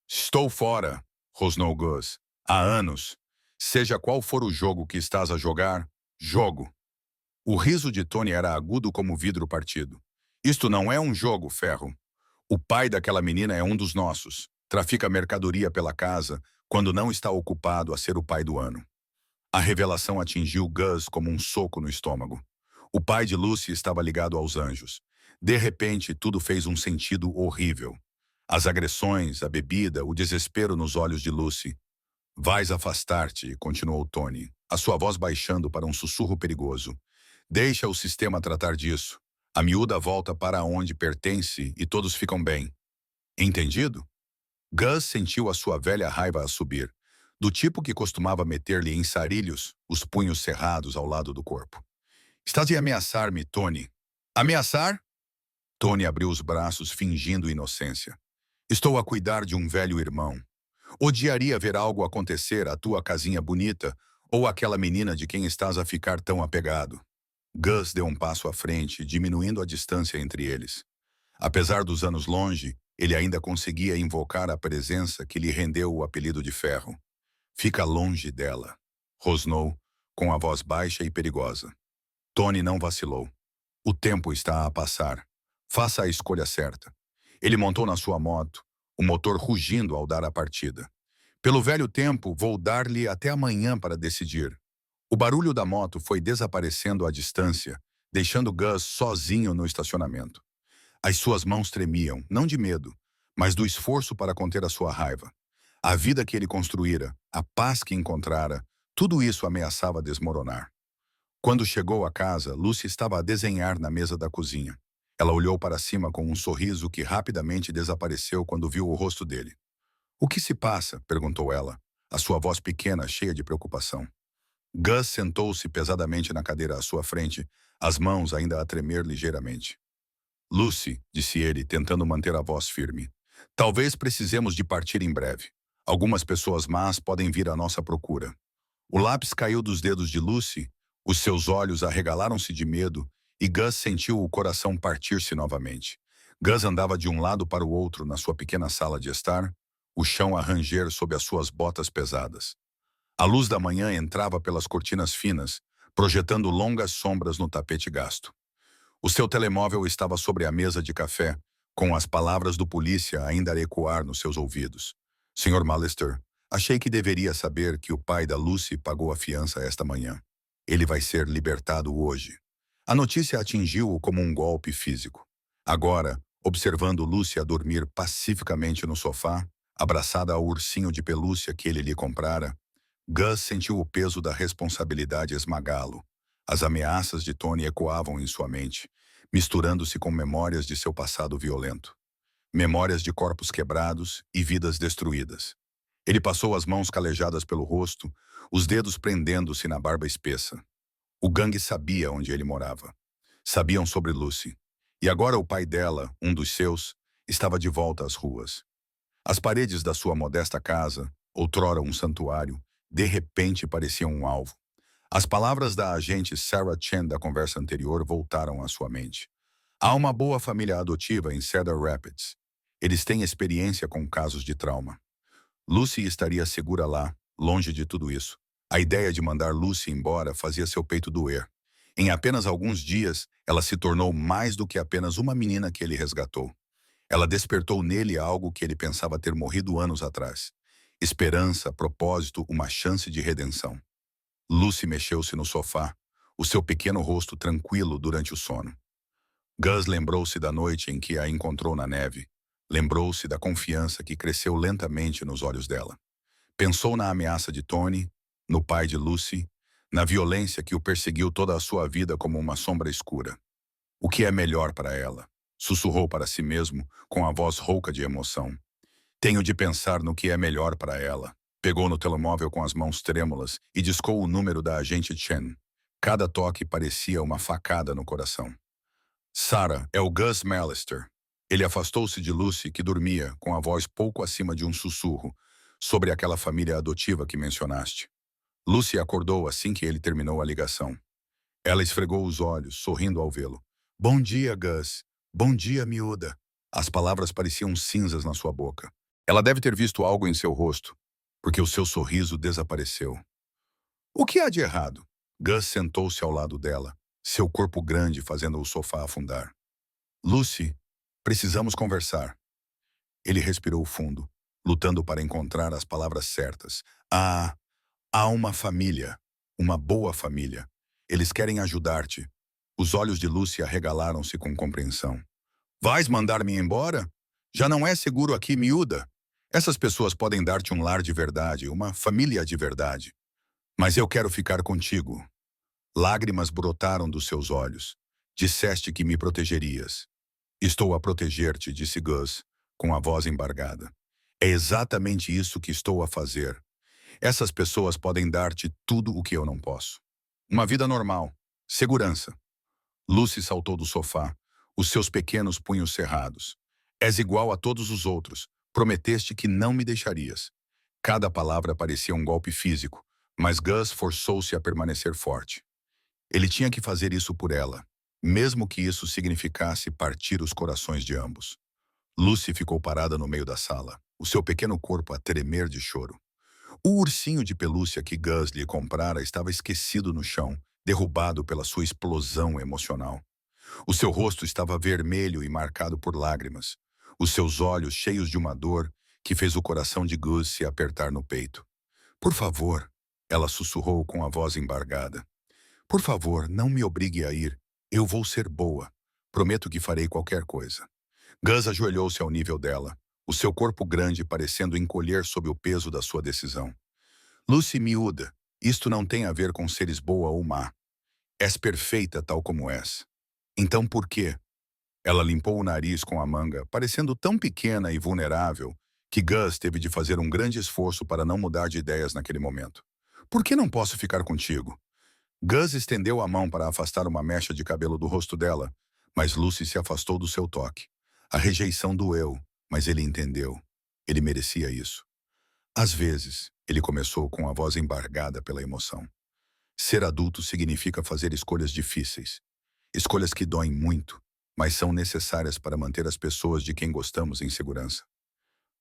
Estou fora, rosnou Gus. Há anos. Seja qual for o jogo que estás a jogar, jogo. O riso de Tony era agudo como vidro partido. Isto não é um jogo, ferro. O pai daquela menina é um dos nossos. Trafica mercadoria pela casa quando não está ocupado a ser o pai do ano. A revelação atingiu Gus como um soco no estômago. O pai de Lucy estava ligado aos anjos. De repente, tudo fez um sentido horrível. As agressões, a bebida, o desespero nos olhos de Lucy. Vais afastar-te, continuou Tony, a sua voz baixando para um sussurro perigoso. Deixa o sistema tratar disso. A miúda volta para onde pertence e todos ficam bem. Entendido? Gus sentiu a sua velha raiva a subir, do tipo que costumava meter-lhe em sarilhos, os punhos cerrados ao lado do corpo. Estás a ameaçar-me, Tony. Ameaçar? Tony abriu os braços fingindo inocência. Estou a cuidar de um velho irmão. Odiaria ver algo acontecer à tua casinha bonita ou àquela menina de quem estás a ficar tão apegado. Gus deu um passo à frente, diminuindo a distância entre eles. Apesar dos anos longe, ele ainda conseguia invocar a presença que lhe rendeu o apelido de Ferro. Fica longe dela, rosnou, com a voz baixa e perigosa. Tony não vacilou. O tempo está a passar. Faça a escolha certa. Ele montou na sua moto, o motor rugindo ao dar a partida. Pelo velho tempo, vou dar-lhe até amanhã para decidir. O barulho da moto foi desaparecendo à distância, deixando Gus sozinho no estacionamento. As suas mãos tremiam, não de medo, mas do esforço para conter a sua raiva. A vida que ele construíra, a paz que encontrara, tudo isso ameaçava desmoronar. Quando chegou à casa, Lucy estava a desenhar na mesa da cozinha. Ela olhou para cima com um sorriso que rapidamente desapareceu quando viu o rosto dele. "O que se passa?" perguntou ela, a sua voz pequena, cheia de preocupação. Gus sentou-se pesadamente na cadeira à sua frente, as mãos ainda a tremer ligeiramente. "Lucy", disse ele, tentando manter a voz firme, "talvez precisemos de partir em breve. Algumas pessoas más podem vir à nossa procura." O lápis caiu dos dedos de Lucy, os seus olhos arregalaram-se de medo e Gus sentiu o coração partir-se novamente. Gus andava de um lado para o outro na sua pequena sala de estar, o chão a ranger sob as suas botas pesadas. A luz da manhã entrava pelas cortinas finas, projetando longas sombras no tapete gasto. O seu telemóvel estava sobre a mesa de café, com as palavras do polícia ainda a ecoar nos seus ouvidos. "Sr. Mallister, achei que deveria saber que o pai da Lucy pagou a fiança esta manhã. Ele vai ser libertado hoje." A notícia atingiu-o como um golpe físico. Agora, observando Lucy a dormir pacificamente no sofá, abraçada ao ursinho de pelúcia que ele lhe comprara, Gus sentiu o peso da responsabilidade esmagá-lo. As ameaças de Tony ecoavam em sua mente, misturando-se com memórias de seu passado violento. Memórias de corpos quebrados e vidas destruídas. Ele passou as mãos calejadas pelo rosto, os dedos prendendo-se na barba espessa. O gangue sabia onde ele morava. Sabiam sobre Lucy. E agora o pai dela, um dos seus, estava de volta às ruas. As paredes da sua modesta casa, outrora um santuário, de repente pareciam um alvo. As palavras da agente Sarah Chen da conversa anterior voltaram à sua mente. "Há uma boa família adotiva em Cedar Rapids. Eles têm experiência com casos de trauma. Lucy estaria segura lá, longe de tudo isso." A ideia de mandar Lucy embora fazia seu peito doer. Em apenas alguns dias, ela se tornou mais do que apenas uma menina que ele resgatou. Ela despertou nele algo que ele pensava ter morrido anos atrás. Esperança, propósito, uma chance de redenção. Lucy mexeu-se no sofá, o seu pequeno rosto tranquilo durante o sono. Gus lembrou-se da noite em que a encontrou na neve. Lembrou-se da confiança que cresceu lentamente nos olhos dela. Pensou na ameaça de Tony, no pai de Lucy, na violência que o perseguiu toda a sua vida como uma sombra escura. "O que é melhor para ela?" sussurrou para si mesmo, com a voz rouca de emoção. "Tenho de pensar no que é melhor para ela." Pegou no telemóvel com as mãos trêmulas e discou o número da agente Chen. Cada toque parecia uma facada no coração. "Sarah, é o Gus Mallister." Ele afastou-se de Lucy, que dormia, com a voz pouco acima de um sussurro, sobre aquela família adotiva que mencionaste. Lucy acordou assim que ele terminou a ligação. Ela esfregou os olhos, sorrindo ao vê-lo. "Bom dia, Gus. Bom dia, miúda." As palavras pareciam cinzas na sua boca. Ela deve ter visto algo em seu rosto, porque o seu sorriso desapareceu. "O que há de errado?" Gus sentou-se ao lado dela, seu corpo grande fazendo o sofá afundar. "Lucy, precisamos conversar." Ele respirou fundo, lutando para encontrar as palavras certas. Há uma família, uma boa família. Eles querem ajudar-te." Os olhos de Lucy arregalaram-se com compreensão. "Vais mandar-me embora? Já não é seguro aqui, miúda. Essas pessoas podem dar-te um lar de verdade, uma família de verdade. Mas eu quero ficar contigo." Lágrimas brotaram dos seus olhos. "Disseste que me protegerias." "Estou a proteger-te", disse Gus, com a voz embargada. "É exatamente isso que estou a fazer. Essas pessoas podem dar-te tudo o que eu não posso. Uma vida normal, segurança." Lucy saltou do sofá, os seus pequenos punhos cerrados. "És igual a todos os outros. Prometeste que não me deixarias." Cada palavra parecia um golpe físico, mas Gus forçou-se a permanecer forte. Ele tinha que fazer isso por ela, mesmo que isso significasse partir os corações de ambos. Lucy ficou parada no meio da sala, o seu pequeno corpo a tremer de choro. O ursinho de pelúcia que Gus lhe comprara estava esquecido no chão, derrubado pela sua explosão emocional. O seu rosto estava vermelho e marcado por lágrimas. Os seus olhos cheios de uma dor que fez o coração de Gus se apertar no peito. Por favor, ela sussurrou com a voz embargada. Por favor, não me obrigue a ir. Eu vou ser boa. Prometo que farei qualquer coisa. Gus ajoelhou-se ao nível dela, o seu corpo grande parecendo encolher sob o peso da sua decisão. Lucy, miúda, isto não tem a ver com seres boa ou má. És perfeita tal como és. Então por quê? Ela limpou o nariz com a manga, parecendo tão pequena e vulnerável que Gus teve de fazer um grande esforço para não mudar de ideias naquele momento. Por que não posso ficar contigo? Gus estendeu a mão para afastar uma mecha de cabelo do rosto dela, mas Lucy se afastou do seu toque. A rejeição doeu, mas ele entendeu. Ele merecia isso. Às vezes, ele começou com a voz embargada pela emoção. Ser adulto significa fazer escolhas difíceis. Escolhas que doem muito, mas são necessárias para manter as pessoas de quem gostamos em segurança.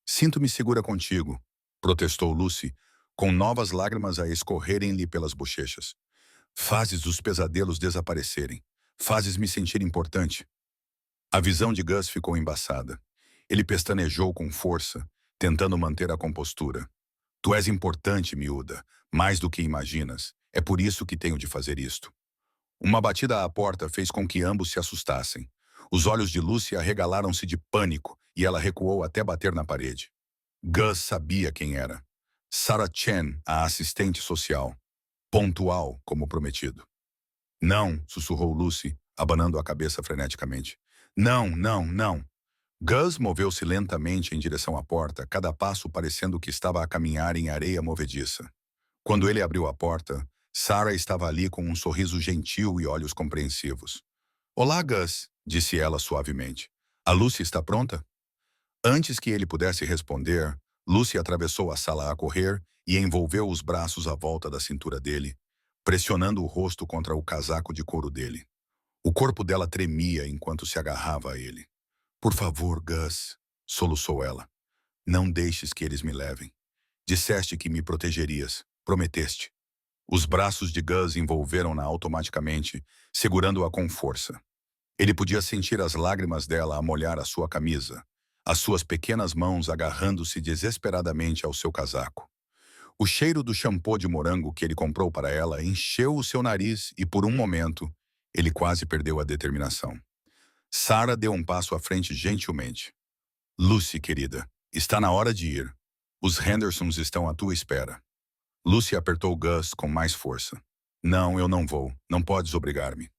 Sinto-me segura contigo, protestou Lucy, com novas lágrimas a escorrerem-lhe pelas bochechas. Fazes os pesadelos desaparecerem. Fazes-me sentir importante. A visão de Gus ficou embaçada. Ele pestanejou com força, tentando manter a compostura. Tu és importante, miúda, mais do que imaginas. É por isso que tenho de fazer isto. Uma batida à porta fez com que ambos se assustassem. Os olhos de Lucy arregalaram-se de pânico e ela recuou até bater na parede. Gus sabia quem era. Sarah Chen, a assistente social. Pontual, como prometido. Não, sussurrou Lucy, abanando a cabeça freneticamente. Não, não, não. Gus moveu-se lentamente em direção à porta, cada passo parecendo que estava a caminhar em areia movediça. Quando ele abriu a porta, Sarah estava ali com um sorriso gentil e olhos compreensivos. Olá, Gus, disse ela suavemente. A Lucy está pronta? Antes que ele pudesse responder, Lucy atravessou a sala a correr e envolveu os braços à volta da cintura dele, pressionando o rosto contra o casaco de couro dele. O corpo dela tremia enquanto se agarrava a ele. Por favor, Gus, soluçou ela. Não deixes que eles me levem. Disseste que me protegerias. Prometeste. Os braços de Gus envolveram-na automaticamente, segurando-a com força. Ele podia sentir as lágrimas dela a molhar a sua camisa, as suas pequenas mãos agarrando-se desesperadamente ao seu casaco. O cheiro do shampoo de morango que ele comprou para ela encheu o seu nariz e, por um momento, ele quase perdeu a determinação. Sarah deu um passo à frente gentilmente. Lucy, querida, está na hora de ir. Os Hendersons estão à tua espera. Lucy apertou Gus com mais força. Não, eu não vou. Não podes obrigar-me.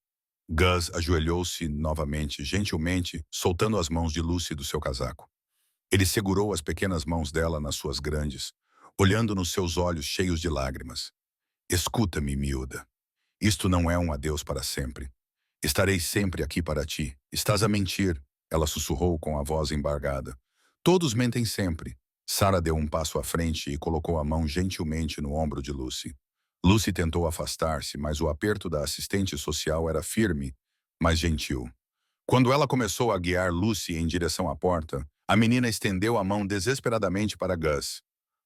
Gus ajoelhou-se novamente, gentilmente, soltando as mãos de Lucy do seu casaco. Ele segurou as pequenas mãos dela nas suas grandes, olhando nos seus olhos cheios de lágrimas. Escuta-me, miúda. Isto não é um adeus para sempre. Estarei sempre aqui para ti. Estás a mentir, ela sussurrou com a voz embargada. Todos mentem sempre. Sarah deu um passo à frente e colocou a mão gentilmente no ombro de Lucy. Lucy tentou afastar-se, mas o aperto da assistente social era firme, mas gentil. Quando ela começou a guiar Lucy em direção à porta, a menina estendeu a mão desesperadamente para Gus.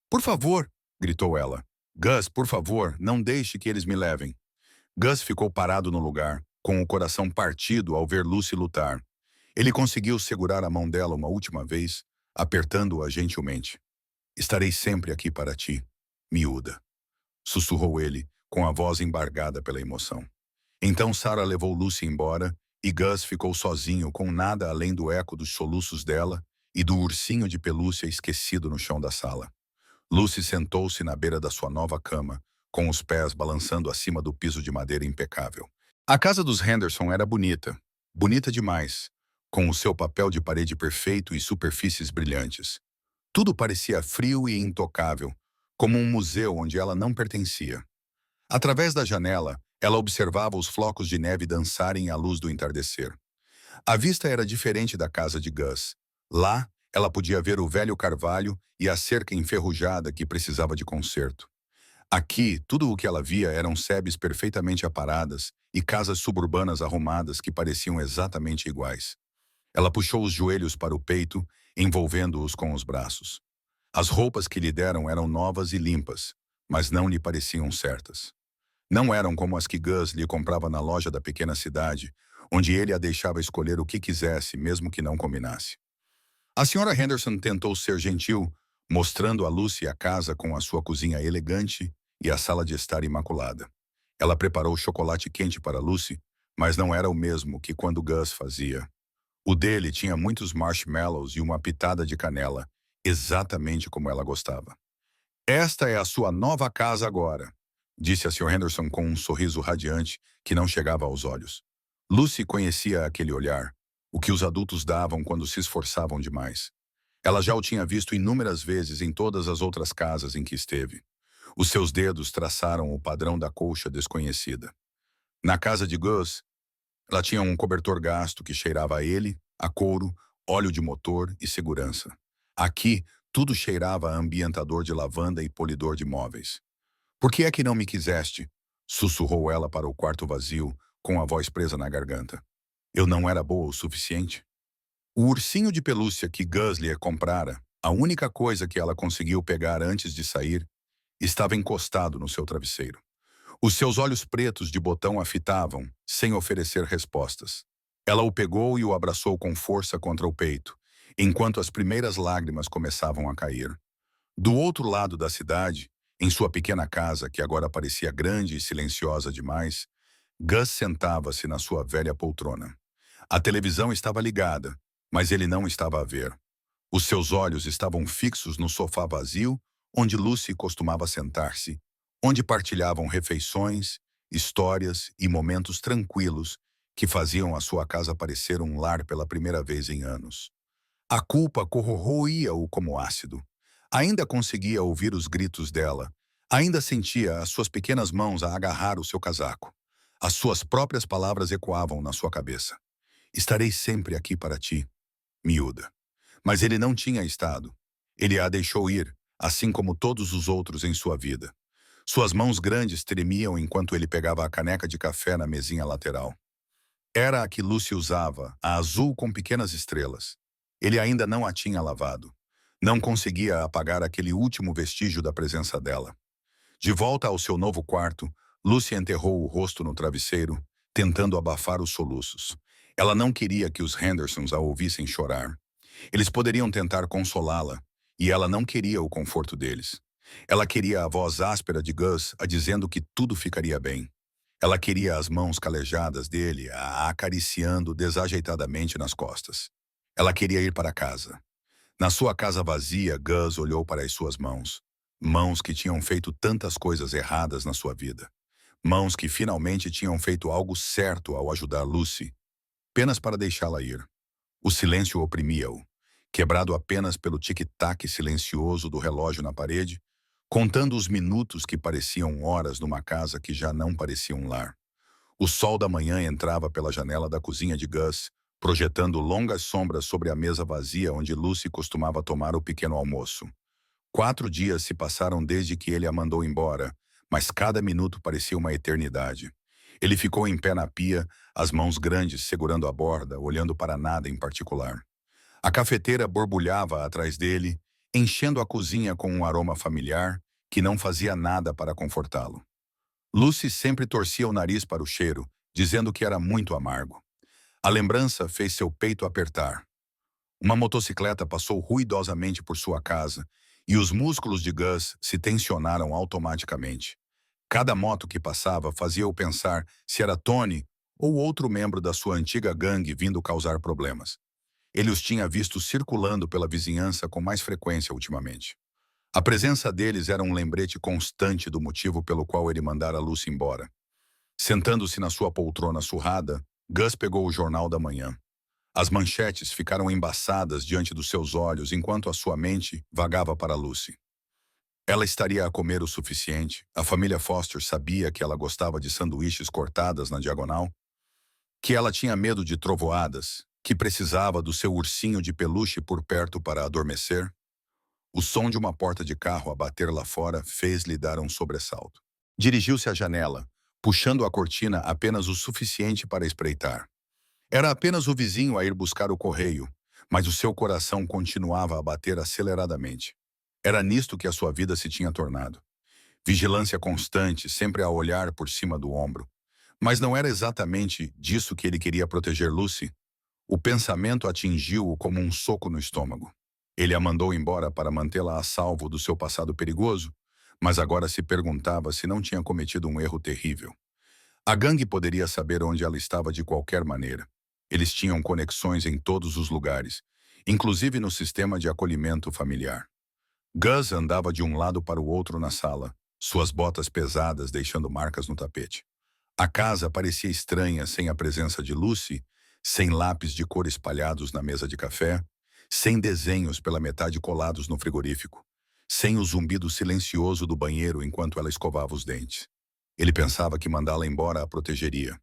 Por favor, gritou ela. Gus, por favor, não deixe que eles me levem. Gus ficou parado no lugar, com o coração partido ao ver Lucy lutar. Ele conseguiu segurar a mão dela uma última vez, apertando-a gentilmente. Estarei sempre aqui para ti, miúda, sussurrou ele, com a voz embargada pela emoção. Então Sarah levou Lucy embora e Gus ficou sozinho com nada além do eco dos soluços dela e do ursinho de pelúcia esquecido no chão da sala. Lucy sentou-se na beira da sua nova cama, com os pés balançando acima do piso de madeira impecável. A casa dos Henderson era bonita, bonita demais, com o seu papel de parede perfeito e superfícies brilhantes. Tudo parecia frio e intocável, como um museu onde ela não pertencia. Através da janela, ela observava os flocos de neve dançarem à luz do entardecer. A vista era diferente da casa de Gus. Lá, ela podia ver o velho carvalho e a cerca enferrujada que precisava de conserto. Aqui, tudo o que ela via eram sebes perfeitamente aparadas e casas suburbanas arrumadas que pareciam exatamente iguais. Ela puxou os joelhos para o peito, envolvendo-os com os braços. As roupas que lhe deram eram novas e limpas, mas não lhe pareciam certas. Não eram como as que Gus lhe comprava na loja da pequena cidade, onde ele a deixava escolher o que quisesse, mesmo que não combinasse. A senhora Henderson tentou ser gentil, mostrando a Lucy a casa com a sua cozinha elegante e a sala de estar imaculada. Ela preparou chocolate quente para Lucy, mas não era o mesmo que quando Gus fazia. O dele tinha muitos marshmallows e uma pitada de canela, exatamente como ela gostava. Esta é a sua nova casa agora, disse a Sr. Henderson com um sorriso radiante que não chegava aos olhos. Lucy conhecia aquele olhar, o que os adultos davam quando se esforçavam demais. Ela já o tinha visto inúmeras vezes em todas as outras casas em que esteve. Os seus dedos traçaram o padrão da colcha desconhecida. Na casa de Gus, ela tinha um cobertor gasto que cheirava a ele, a couro, óleo de motor e segurança. Aqui, tudo cheirava a ambientador de lavanda e polidor de móveis. "Por que é que não me quiseste?" sussurrou ela para o quarto vazio, com a voz presa na garganta. "Eu não era boa o suficiente?" O ursinho de pelúcia que Gus lhe comprara, a única coisa que ela conseguiu pegar antes de sair, estava encostado no seu travesseiro. Os seus olhos pretos de botão a fitavam, sem oferecer respostas. Ela o pegou e o abraçou com força contra o peito, enquanto as primeiras lágrimas começavam a cair. Do outro lado da cidade, em sua pequena casa, que agora parecia grande e silenciosa demais, Gus sentava-se na sua velha poltrona. A televisão estava ligada, mas ele não estava a ver. Os seus olhos estavam fixos no sofá vazio, onde Lucy costumava sentar-se, onde partilhavam refeições, histórias e momentos tranquilos que faziam a sua casa parecer um lar pela primeira vez em anos. A culpa corroía-o como ácido. Ainda conseguia ouvir os gritos dela. Ainda sentia as suas pequenas mãos a agarrar o seu casaco. As suas próprias palavras ecoavam na sua cabeça. "Estarei sempre aqui para ti, miúda." Mas ele não tinha estado. Ele a deixou ir, assim como todos os outros em sua vida. Suas mãos grandes tremiam enquanto ele pegava a caneca de café na mesinha lateral. Era a que Lucy usava, a azul com pequenas estrelas. Ele ainda não a tinha lavado. Não conseguia apagar aquele último vestígio da presença dela. De volta ao seu novo quarto, Lucy enterrou o rosto no travesseiro, tentando abafar os soluços. Ela não queria que os Hendersons a ouvissem chorar. Eles poderiam tentar consolá-la, e ela não queria o conforto deles. Ela queria a voz áspera de Gus a dizendo que tudo ficaria bem. Ela queria as mãos calejadas dele a acariciando desajeitadamente nas costas. Ela queria ir para casa. Na sua casa vazia, Gus olhou para as suas mãos. Mãos que tinham feito tantas coisas erradas na sua vida. Mãos que finalmente tinham feito algo certo ao ajudar Lucy, apenas para deixá-la ir. O silêncio oprimia-o, quebrado apenas pelo tic-tac silencioso do relógio na parede, contando os minutos que pareciam horas numa casa que já não parecia um lar. O sol da manhã entrava pela janela da cozinha de Gus, projetando longas sombras sobre a mesa vazia onde Lucy costumava tomar o pequeno almoço. 4 dias se passaram desde que ele a mandou embora, mas cada minuto parecia uma eternidade. Ele ficou em pé na pia, as mãos grandes segurando a borda, olhando para nada em particular. A cafeteira borbulhava atrás dele, enchendo a cozinha com um aroma familiar que não fazia nada para confortá-lo. Lucy sempre torcia o nariz para o cheiro, dizendo que era muito amargo. A lembrança fez seu peito apertar. Uma motocicleta passou ruidosamente por sua casa e os músculos de Gus se tensionaram automaticamente. Cada moto que passava fazia-o pensar se era Tony ou outro membro da sua antiga gangue vindo causar problemas. Ele os tinha visto circulando pela vizinhança com mais frequência ultimamente. A presença deles era um lembrete constante do motivo pelo qual ele mandara Lucy embora. Sentando-se na sua poltrona surrada, Gus pegou o jornal da manhã. As manchetes ficaram embaçadas diante dos seus olhos enquanto a sua mente vagava para Lucy. Ela estaria a comer o suficiente, a família Foster sabia que ela gostava de sanduíches cortadas na diagonal, que ela tinha medo de trovoadas, que precisava do seu ursinho de peluche por perto para adormecer. O som de uma porta de carro a bater lá fora fez-lhe dar um sobressalto. Dirigiu-se à janela, puxando a cortina apenas o suficiente para espreitar. Era apenas o vizinho a ir buscar o correio, mas o seu coração continuava a bater aceleradamente. Era nisto que a sua vida se tinha tornado. Vigilância constante, sempre a olhar por cima do ombro. Mas não era exatamente disso que ele queria proteger Lucy. O pensamento atingiu-o como um soco no estômago. Ele a mandou embora para mantê-la a salvo do seu passado perigoso, mas agora se perguntava se não tinha cometido um erro terrível. A gangue poderia saber onde ela estava de qualquer maneira. Eles tinham conexões em todos os lugares, inclusive no sistema de acolhimento familiar. Gus andava de um lado para o outro na sala, suas botas pesadas deixando marcas no tapete. A casa parecia estranha sem a presença de Lucy, sem lápis de cor espalhados na mesa de café, sem desenhos pela metade colados no frigorífico, sem o zumbido silencioso do banheiro enquanto ela escovava os dentes. Ele pensava que mandá-la embora a protegeria.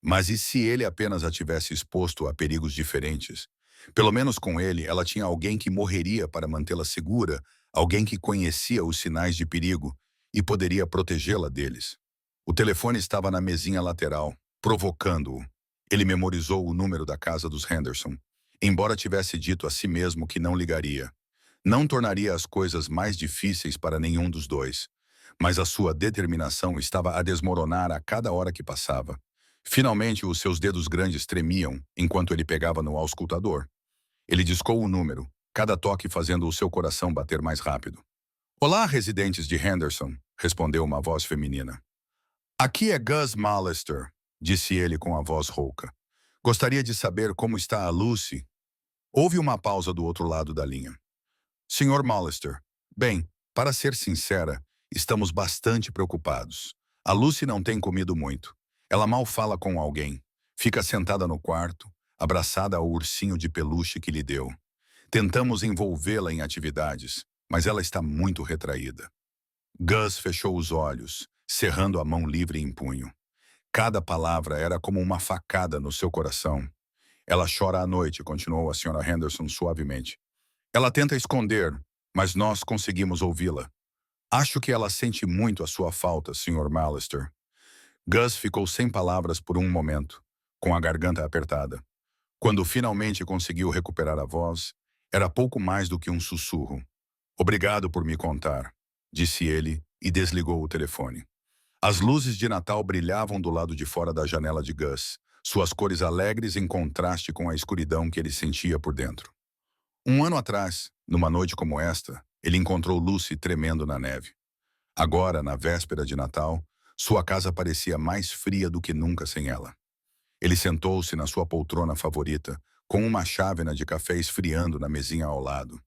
Mas e se ele apenas a tivesse exposto a perigos diferentes? Pelo menos com ele, ela tinha alguém que morreria para mantê-la segura, alguém que conhecia os sinais de perigo e poderia protegê-la deles. O telefone estava na mesinha lateral, provocando-o. Ele memorizou o número da casa dos Henderson, embora tivesse dito a si mesmo que não ligaria. Não tornaria as coisas mais difíceis para nenhum dos dois, mas a sua determinação estava a desmoronar a cada hora que passava. Finalmente, os seus dedos grandes tremiam enquanto ele pegava no auscultador. Ele discou o número, cada toque fazendo o seu coração bater mais rápido. "Olá, residentes de Henderson", respondeu uma voz feminina. "Aqui é Gus Mallister", disse ele com a voz rouca. "Gostaria de saber como está a Lucy." Houve uma pausa do outro lado da linha. "Sr. Mallister, bem, para ser sincera, estamos bastante preocupados. A Lucy não tem comido muito. Ela mal fala com alguém. Fica sentada no quarto, abraçada ao ursinho de peluche que lhe deu. Tentamos envolvê-la em atividades, mas ela está muito retraída." Gus fechou os olhos, cerrando a mão livre em punho. Cada palavra era como uma facada no seu coração. "Ela chora à noite", continuou a Sra. Henderson suavemente. "Ela tenta esconder, mas nós conseguimos ouvi-la. Acho que ela sente muito a sua falta, Sr. Mallister." Gus ficou sem palavras por um momento, com a garganta apertada. Quando finalmente conseguiu recuperar a voz, era pouco mais do que um sussurro. "Obrigado por me contar", disse ele e desligou o telefone. As luzes de Natal brilhavam do lado de fora da janela de Gus, suas cores alegres em contraste com a escuridão que ele sentia por dentro. Um ano atrás, numa noite como esta, ele encontrou Lucy tremendo na neve. Agora, na véspera de Natal, sua casa parecia mais fria do que nunca sem ela. Ele sentou-se na sua poltrona favorita, com uma chávena de café esfriando na mesinha ao lado.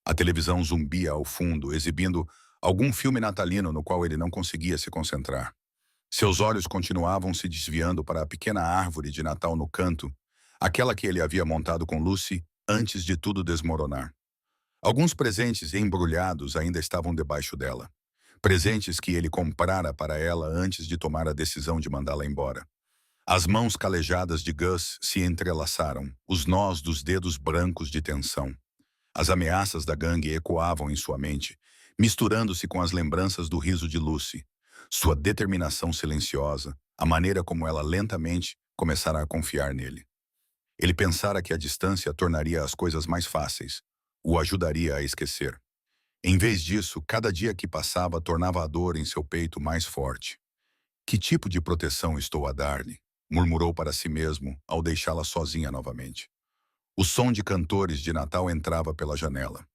A televisão zumbia ao fundo, exibindo algum filme natalino no qual ele não conseguia se concentrar. Seus olhos continuavam se desviando para a pequena árvore de Natal no canto, aquela que ele havia montado com Lucy antes de tudo desmoronar. Alguns presentes embrulhados ainda estavam debaixo dela. Presentes que ele comprara para ela antes de tomar a decisão de mandá-la embora. As mãos calejadas de Gus se entrelaçaram, os nós dos dedos brancos de tensão. As ameaças da gangue ecoavam em sua mente, misturando-se com as lembranças do riso de Lucy, sua determinação silenciosa, a maneira como ela lentamente começara a confiar nele. Ele pensara que a distância tornaria as coisas mais fáceis, o ajudaria a esquecer. Em vez disso, cada dia que passava tornava a dor em seu peito mais forte. "Que tipo de proteção estou a dar-lhe?", murmurou para si mesmo ao deixá-la sozinha novamente. O som de cantores de Natal entrava pela janela.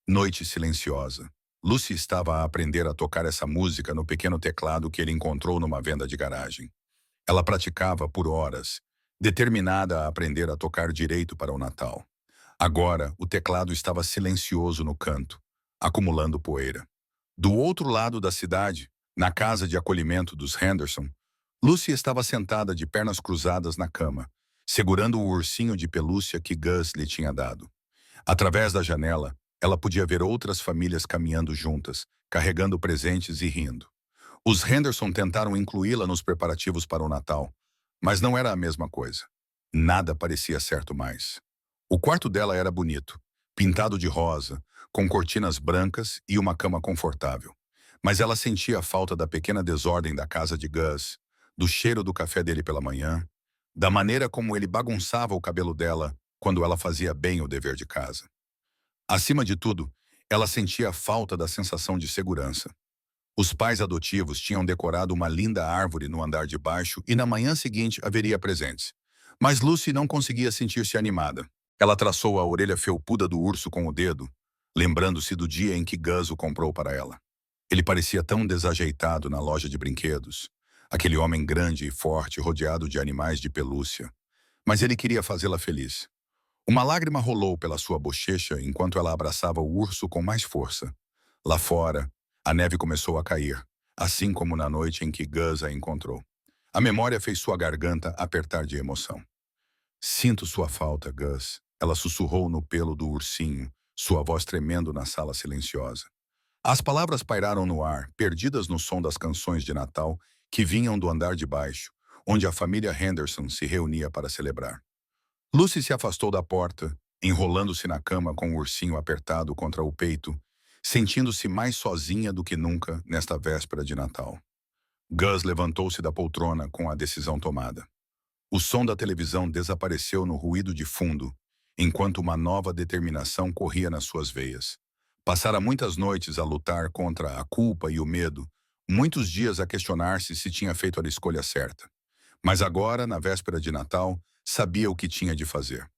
Noite silenciosa. Lucy estava a aprender a tocar essa música no pequeno teclado que ele encontrou numa venda de garagem. Ela praticava por horas, determinada a aprender a tocar direito para o Natal. Agora, o teclado estava silencioso no canto, acumulando poeira. Do outro lado da cidade, na casa de acolhimento dos Henderson, Lucy estava sentada de pernas cruzadas na cama, segurando o ursinho de pelúcia que Gus lhe tinha dado. Através da janela, ela podia ver outras famílias caminhando juntas, carregando presentes e rindo. Os Henderson tentaram incluí-la nos preparativos para o Natal, mas não era a mesma coisa. Nada parecia certo mais. O quarto dela era bonito, pintado de rosa, com cortinas brancas e uma cama confortável. Mas ela sentia a falta da pequena desordem da casa de Gus, do cheiro do café dele pela manhã, da maneira como ele bagunçava o cabelo dela quando ela fazia bem o dever de casa. Acima de tudo, ela sentia a falta da sensação de segurança. Os pais adotivos tinham decorado uma linda árvore no andar de baixo e na manhã seguinte haveria presentes. Mas Lucy não conseguia sentir-se animada. Ela traçou a orelha felpuda do urso com o dedo, lembrando-se do dia em que Gus o comprou para ela. Ele parecia tão desajeitado na loja de brinquedos, aquele homem grande e forte rodeado de animais de pelúcia. Mas ele queria fazê-la feliz. Uma lágrima rolou pela sua bochecha enquanto ela abraçava o urso com mais força. Lá fora, a neve começou a cair, assim como na noite em que Gus a encontrou. A memória fez sua garganta apertar de emoção. Sinto sua falta, Gus. Ela sussurrou no pelo do ursinho, sua voz tremendo na sala silenciosa. As palavras pairaram no ar, perdidas no som das canções de Natal que vinham do andar de baixo, onde a família Henderson se reunia para celebrar. Lucy se afastou da porta, enrolando-se na cama com o ursinho apertado contra o peito, sentindo-se mais sozinha do que nunca nesta véspera de Natal. Gus levantou-se da poltrona com a decisão tomada. O som da televisão desapareceu no ruído de fundo, enquanto uma nova determinação corria nas suas veias. Passara muitas noites a lutar contra a culpa e o medo, muitos dias a questionar-se se tinha feito a escolha certa. Mas agora, na véspera de Natal, sabia o que tinha de fazer.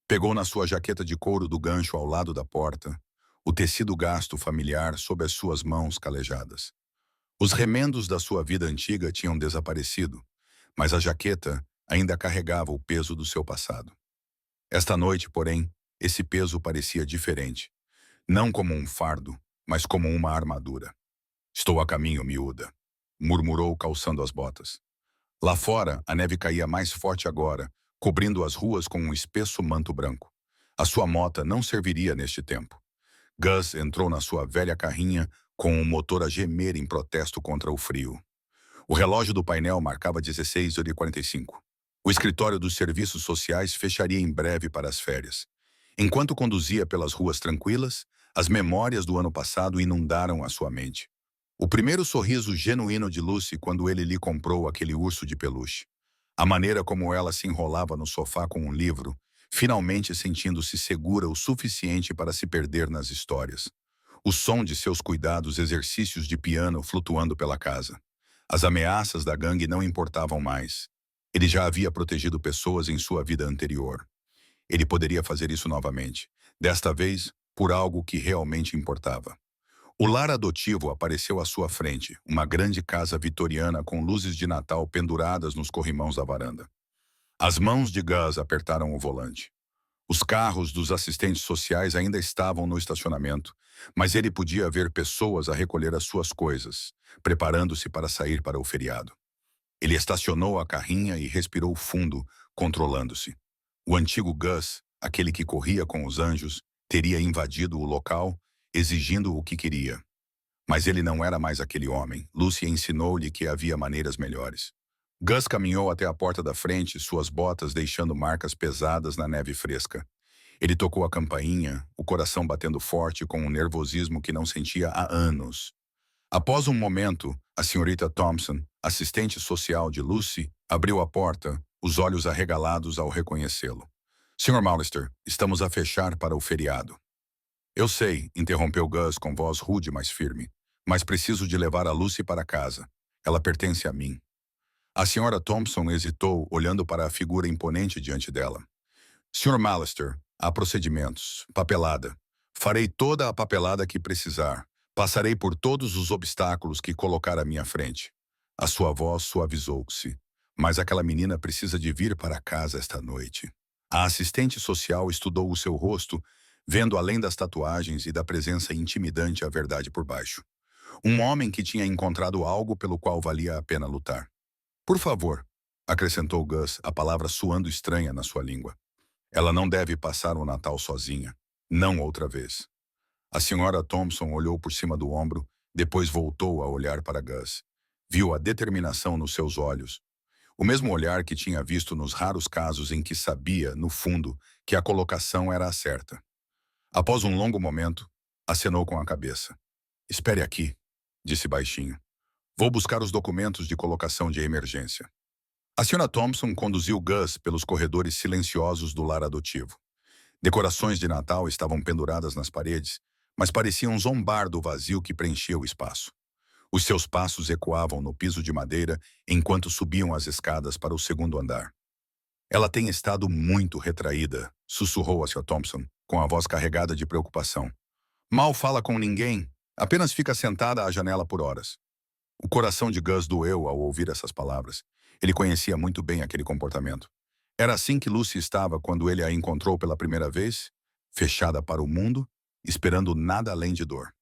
Pegou na sua jaqueta de couro do gancho ao lado da porta, o tecido gasto familiar sob as suas mãos calejadas. Os remendos da sua vida antiga tinham desaparecido, mas a jaqueta ainda carregava o peso do seu passado. Esta noite, porém, esse peso parecia diferente. Não como um fardo, mas como uma armadura. "Estou a caminho, miúda", murmurou calçando as botas. Lá fora, a neve caía mais forte agora, cobrindo as ruas com um espesso manto branco. A sua mota não serviria neste tempo. Gus entrou na sua velha carrinha com o motor a gemer em protesto contra o frio. O relógio do painel marcava 16h45. O escritório dos serviços sociais fecharia em breve para as férias. Enquanto conduzia pelas ruas tranquilas, as memórias do ano passado inundaram a sua mente. O primeiro sorriso genuíno de Lucy quando ele lhe comprou aquele urso de peluche. A maneira como ela se enrolava no sofá com um livro, finalmente sentindo-se segura o suficiente para se perder nas histórias. O som de seus cuidados exercícios de piano flutuando pela casa. As ameaças da gangue não importavam mais. Ele já havia protegido pessoas em sua vida anterior. Ele poderia fazer isso novamente, desta vez por algo que realmente importava. O lar adotivo apareceu à sua frente, uma grande casa vitoriana com luzes de Natal penduradas nos corrimãos da varanda. As mãos de Gus apertaram o volante. Os carros dos assistentes sociais ainda estavam no estacionamento, mas ele podia ver pessoas a recolher as suas coisas, preparando-se para sair para o feriado. Ele estacionou a carrinha e respirou fundo, controlando-se. O antigo Gus, aquele que corria com os anjos, teria invadido o local, exigindo o que queria. Mas ele não era mais aquele homem. Lucy ensinou-lhe que havia maneiras melhores. Gus caminhou até a porta da frente, suas botas deixando marcas pesadas na neve fresca. Ele tocou a campainha, o coração batendo forte com um nervosismo que não sentia há anos. Após um momento, a senhorita Thompson, assistente social de Lucy, abriu a porta, os olhos arregalados ao reconhecê-lo. "Sr. Mallister, estamos a fechar para o feriado." "Eu sei", interrompeu Gus com voz rude, mas firme, "mas preciso de levar a Lucy para casa. Ela pertence a mim." A senhora Thompson hesitou, olhando para a figura imponente diante dela. "Sr. Mallister, há procedimentos. Papelada. Farei toda a papelada que precisar. Passarei por todos os obstáculos que colocar à minha frente." A sua voz suavizou-se. "Mas aquela menina precisa de vir para casa esta noite." A assistente social estudou o seu rosto, vendo além das tatuagens e da presença intimidante a verdade por baixo. Um homem que tinha encontrado algo pelo qual valia a pena lutar. "Por favor", acrescentou Gus, a palavra soando estranha na sua língua. "Ela não deve passar o Natal sozinha. Não outra vez." A senhora Thompson olhou por cima do ombro, depois voltou a olhar para Gus. Viu a determinação nos seus olhos. O mesmo olhar que tinha visto nos raros casos em que sabia, no fundo, que a colocação era a certa. Após um longo momento, acenou com a cabeça. "Espere aqui", disse baixinho. "Vou buscar os documentos de colocação de emergência." A senhora Thompson conduziu Gus pelos corredores silenciosos do lar adotivo. Decorações de Natal estavam penduradas nas paredes, mas pareciam zombar do vazio que preenchia o espaço. Os seus passos ecoavam no piso de madeira enquanto subiam as escadas para o segundo andar. "Ela tem estado muito retraída", sussurrou a Sra. Thompson, com a voz carregada de preocupação. Mal fala com ninguém, apenas fica sentada à janela por horas. O coração de Gus doeu ao ouvir essas palavras. Ele conhecia muito bem aquele comportamento. Era assim que Lucy estava quando ele a encontrou pela primeira vez, fechada para o mundo, esperando nada além de dor.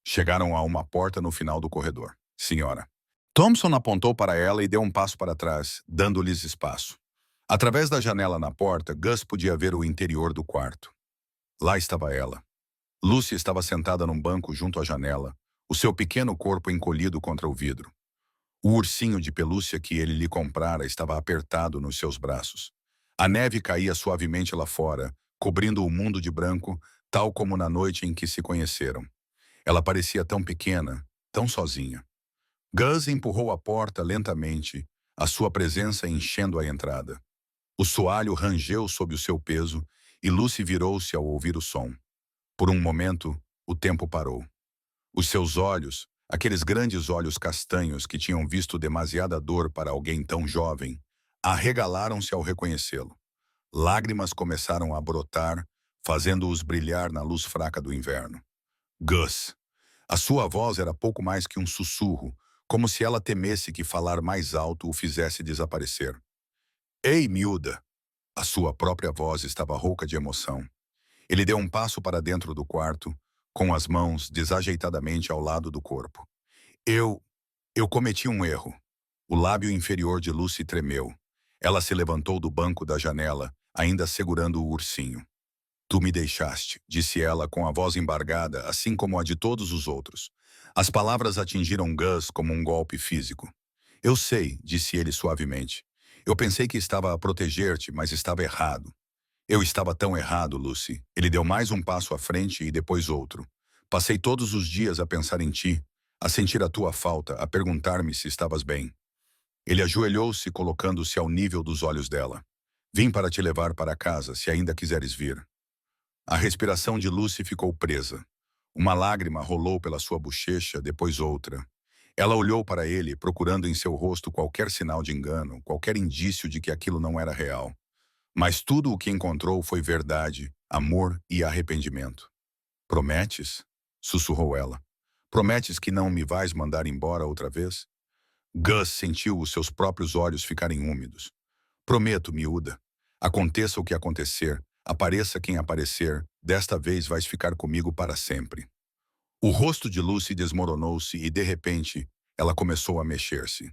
Chegaram a uma porta no final do corredor. Senhora. Thompson apontou para ela e deu um passo para trás, dando-lhes espaço. Através da janela na porta, Gus podia ver o interior do quarto. Lá estava ela. Lucy estava sentada num banco junto à janela, o seu pequeno corpo encolhido contra o vidro. O ursinho de pelúcia que ele lhe comprara estava apertado nos seus braços. A neve caía suavemente lá fora, cobrindo o mundo de branco, tal como na noite em que se conheceram. Ela parecia tão pequena, tão sozinha. Gus empurrou a porta lentamente, a sua presença enchendo a entrada. O soalho rangeu sob o seu peso e Lucy virou-se ao ouvir o som. Por um momento, o tempo parou. Os seus olhos, aqueles grandes olhos castanhos que tinham visto demasiada dor para alguém tão jovem, arregalaram-se ao reconhecê-lo. Lágrimas começaram a brotar, fazendo-os brilhar na luz fraca do inverno. Gus. A sua voz era pouco mais que um sussurro, como se ela temesse que falar mais alto o fizesse desaparecer. Ei, miúda! A sua própria voz estava rouca de emoção. Ele deu um passo para dentro do quarto, com as mãos desajeitadamente ao lado do corpo. Eu cometi um erro. O lábio inferior de Lucy tremeu. Ela se levantou do banco da janela, ainda segurando o ursinho. Tu me deixaste, disse ela com a voz embargada, assim como a de todos os outros. As palavras atingiram Gus como um golpe físico. Eu sei, disse ele suavemente. Eu pensei que estava a proteger-te, mas estava errado. Eu estava tão errado, Lucy. Ele deu mais um passo à frente e depois outro. Passei todos os dias a pensar em ti, a sentir a tua falta, a perguntar-me se estavas bem. Ele ajoelhou-se, colocando-se ao nível dos olhos dela. Vim para te levar para casa, se ainda quiseres vir. A respiração de Lucy ficou presa. Uma lágrima rolou pela sua bochecha, depois outra. Ela olhou para ele, procurando em seu rosto qualquer sinal de engano, qualquer indício de que aquilo não era real. Mas tudo o que encontrou foi verdade, amor e arrependimento. Prometes? Sussurrou ela. Prometes que não me vais mandar embora outra vez? Gus sentiu os seus próprios olhos ficarem úmidos. Prometo, miúda. Aconteça o que acontecer, apareça quem aparecer, desta vez vais ficar comigo para sempre. O rosto de Lucy desmoronou-se e, de repente, ela começou a mexer-se.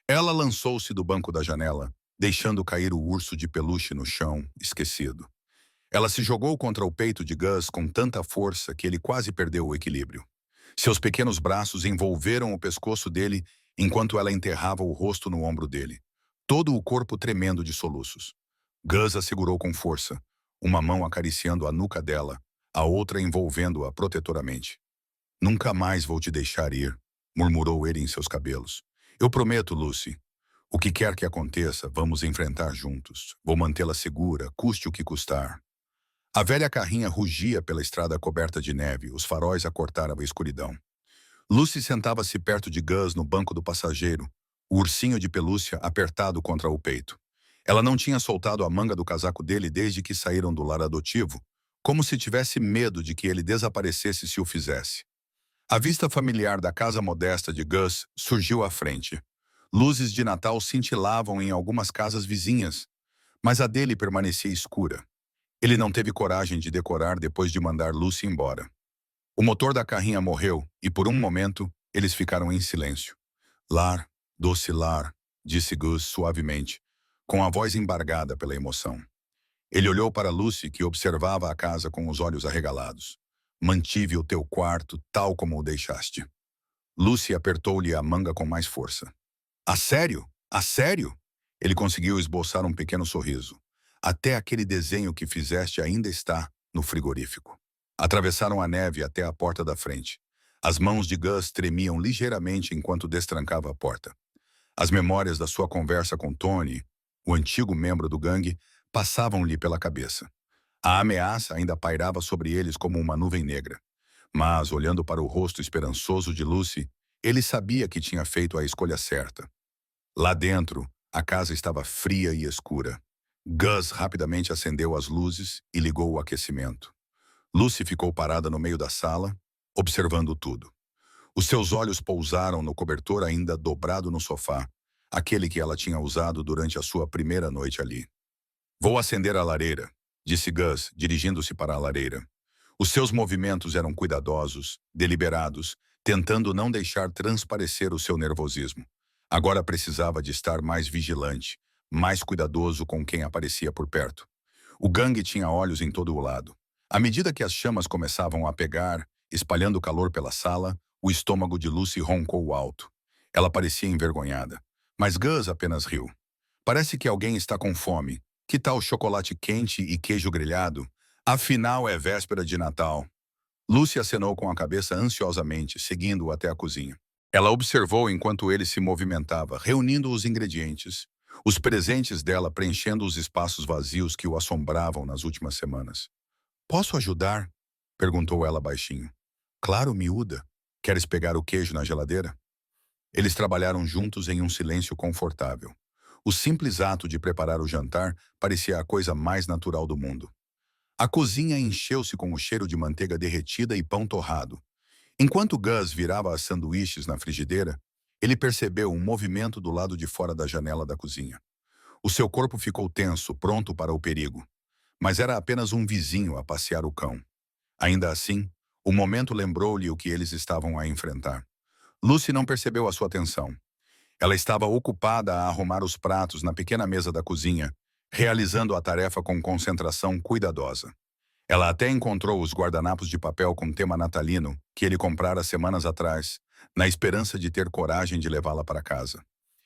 Ela lançou-se do banco da janela, deixando cair o urso de peluche no chão, esquecido. Ela se jogou contra o peito de Gus com tanta força que ele quase perdeu o equilíbrio. Seus pequenos braços envolveram o pescoço dele enquanto ela enterrava o rosto no ombro dele, todo o corpo tremendo de soluços. Gus a segurou com força, uma mão acariciando a nuca dela, a outra envolvendo-a protetoramente. Nunca mais vou te deixar ir, murmurou ele em seus cabelos. Eu prometo, Lucy. O que quer que aconteça, vamos enfrentar juntos. Vou mantê-la segura, custe o que custar. A velha carrinha rugia pela estrada coberta de neve, os faróis a cortaram a escuridão. Lucy sentava-se perto de Gus no banco do passageiro, o ursinho de pelúcia apertado contra o peito. Ela não tinha soltado a manga do casaco dele desde que saíram do lar adotivo, como se tivesse medo de que ele desaparecesse se o fizesse. A vista familiar da casa modesta de Gus surgiu à frente. Luzes de Natal cintilavam em algumas casas vizinhas, mas a dele permanecia escura. Ele não teve coragem de decorar depois de mandar Lucy embora. O motor da carrinha morreu e, por um momento, eles ficaram em silêncio. Lar, doce lar, disse Gus suavemente, com a voz embargada pela emoção. Ele olhou para Lucy, que observava a casa com os olhos arregalados. Mantive o teu quarto tal como o deixaste. Lucy apertou-lhe a manga com mais força. A sério? A sério? Ele conseguiu esboçar um pequeno sorriso. Até aquele desenho que fizeste ainda está no frigorífico. Atravessaram a neve até a porta da frente. As mãos de Gus tremiam ligeiramente enquanto destrancava a porta. As memórias da sua conversa com Tony, o antigo membro do gangue, passavam-lhe pela cabeça. A ameaça ainda pairava sobre eles como uma nuvem negra. Mas, olhando para o rosto esperançoso de Lucy, ele sabia que tinha feito a escolha certa. Lá dentro, a casa estava fria e escura. Gus rapidamente acendeu as luzes e ligou o aquecimento. Lucy ficou parada no meio da sala, observando tudo. Os seus olhos pousaram no cobertor ainda dobrado no sofá, aquele que ela tinha usado durante a sua primeira noite ali. Vou acender a lareira, disse Gus, dirigindo-se para a lareira. Os seus movimentos eram cuidadosos, deliberados, tentando não deixar transparecer o seu nervosismo. Agora precisava de estar mais vigilante, mais cuidadoso com quem aparecia por perto. O gangue tinha olhos em todo o lado. À medida que as chamas começavam a pegar, espalhando calor pela sala, o estômago de Lucy roncou alto. Ela parecia envergonhada. Mas Gus apenas riu. Parece que alguém está com fome. Que tal chocolate quente e queijo grelhado? Afinal, é véspera de Natal. Lucy acenou com a cabeça ansiosamente, seguindo-o até a cozinha. Ela observou enquanto ele se movimentava, reunindo os ingredientes, os presentes dela preenchendo os espaços vazios que o assombravam nas últimas semanas. Posso ajudar? Perguntou ela baixinho. Claro, miúda. Queres pegar o queijo na geladeira? Eles trabalharam juntos em um silêncio confortável. O simples ato de preparar o jantar parecia a coisa mais natural do mundo. A cozinha encheu-se com o cheiro de manteiga derretida e pão torrado. Enquanto Gus virava as sanduíches na frigideira, ele percebeu um movimento do lado de fora da janela da cozinha. O seu corpo ficou tenso, pronto para o perigo. Mas era apenas um vizinho a passear o cão. Ainda assim, o momento lembrou-lhe o que eles estavam a enfrentar. Lucy não percebeu a sua atenção. Ela estava ocupada a arrumar os pratos na pequena mesa da cozinha, realizando a tarefa com concentração cuidadosa. Ela até encontrou os guardanapos de papel com tema natalino que ele comprara semanas atrás, na esperança de ter coragem de levá-la para casa.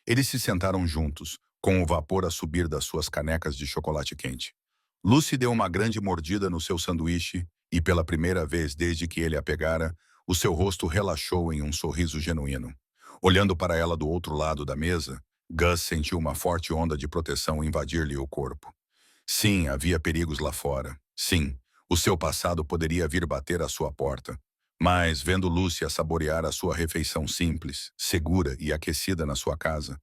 Eles se sentaram juntos, com o vapor a subir das suas canecas de chocolate quente. Lucy deu uma grande mordida no seu sanduíche e, pela primeira vez desde que ele a pegara, o seu rosto relaxou em um sorriso genuíno. Olhando para ela do outro lado da mesa, Gus sentiu uma forte onda de proteção invadir-lhe o corpo. Sim, havia perigos lá fora. Sim, o seu passado poderia vir bater à sua porta. Mas, vendo Lúcia saborear a sua refeição simples, segura e aquecida na sua casa,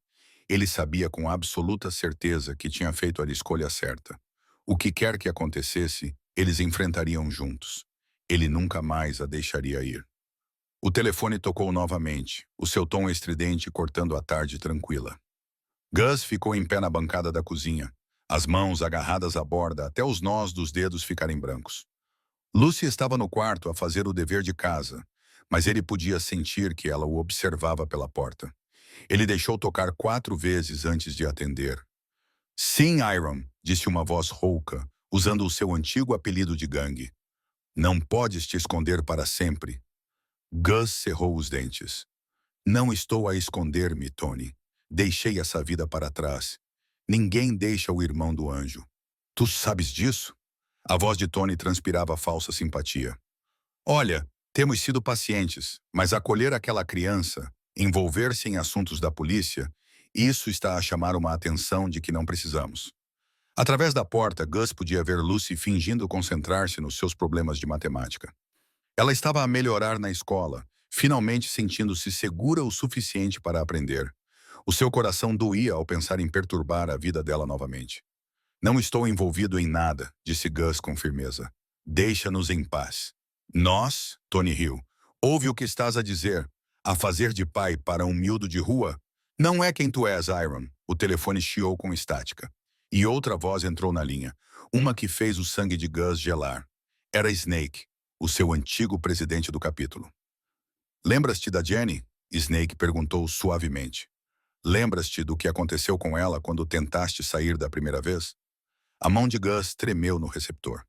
ele sabia com absoluta certeza que tinha feito a escolha certa. O que quer que acontecesse, eles enfrentariam juntos. Ele nunca mais a deixaria ir. O telefone tocou novamente, o seu tom estridente cortando a tarde tranquila. Gus ficou em pé na bancada da cozinha, as mãos agarradas à borda até os nós dos dedos ficarem brancos. Lucy estava no quarto a fazer o dever de casa, mas ele podia sentir que ela o observava pela porta. Ele deixou tocar 4 vezes antes de atender. Sim, Iron, disse uma voz rouca, usando o seu antigo apelido de gangue. Não podes te esconder para sempre. Gus cerrou os dentes. Não estou a esconder-me, Tony. Deixei essa vida para trás. Ninguém deixa o irmão do anjo. Tu sabes disso? A voz de Tony transpirava falsa simpatia. Olha, temos sido pacientes, mas acolher aquela criança, envolver-se em assuntos da polícia, isso está a chamar uma atenção de que não precisamos. Através da porta, Gus podia ver Lucy fingindo concentrar-se nos seus problemas de matemática. Ela estava a melhorar na escola, finalmente sentindo-se segura o suficiente para aprender. O seu coração doía ao pensar em perturbar a vida dela novamente. Não estou envolvido em nada, disse Gus com firmeza. Deixa-nos em paz. Nós, Tony riu. Ouve o que estás a dizer. A fazer de pai para um miúdo de rua? Não é quem tu és, Iron. O telefone chiou com estática. E outra voz entrou na linha, uma que fez o sangue de Gus gelar. Era Snake, o seu antigo presidente do capítulo. Lembras-te da Jenny? Snake perguntou suavemente. Lembras-te do que aconteceu com ela quando tentaste sair da primeira vez? A mão de Gus tremeu no receptor.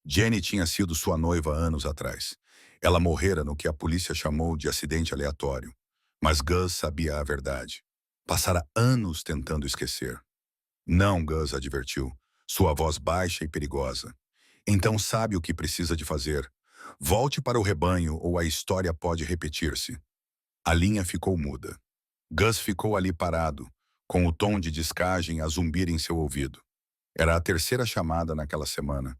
Jenny tinha sido sua noiva anos atrás. Ela morrera no que a polícia chamou de acidente aleatório. Mas Gus sabia a verdade. Passara anos tentando esquecer. Não, Gus advertiu, sua voz baixa e perigosa. Então sabe o que precisa de fazer. Volte para o rebanho ou a história pode repetir-se. A linha ficou muda. Gus ficou ali parado, com o tom de descagem a zumbir em seu ouvido. Era a terceira chamada naquela semana,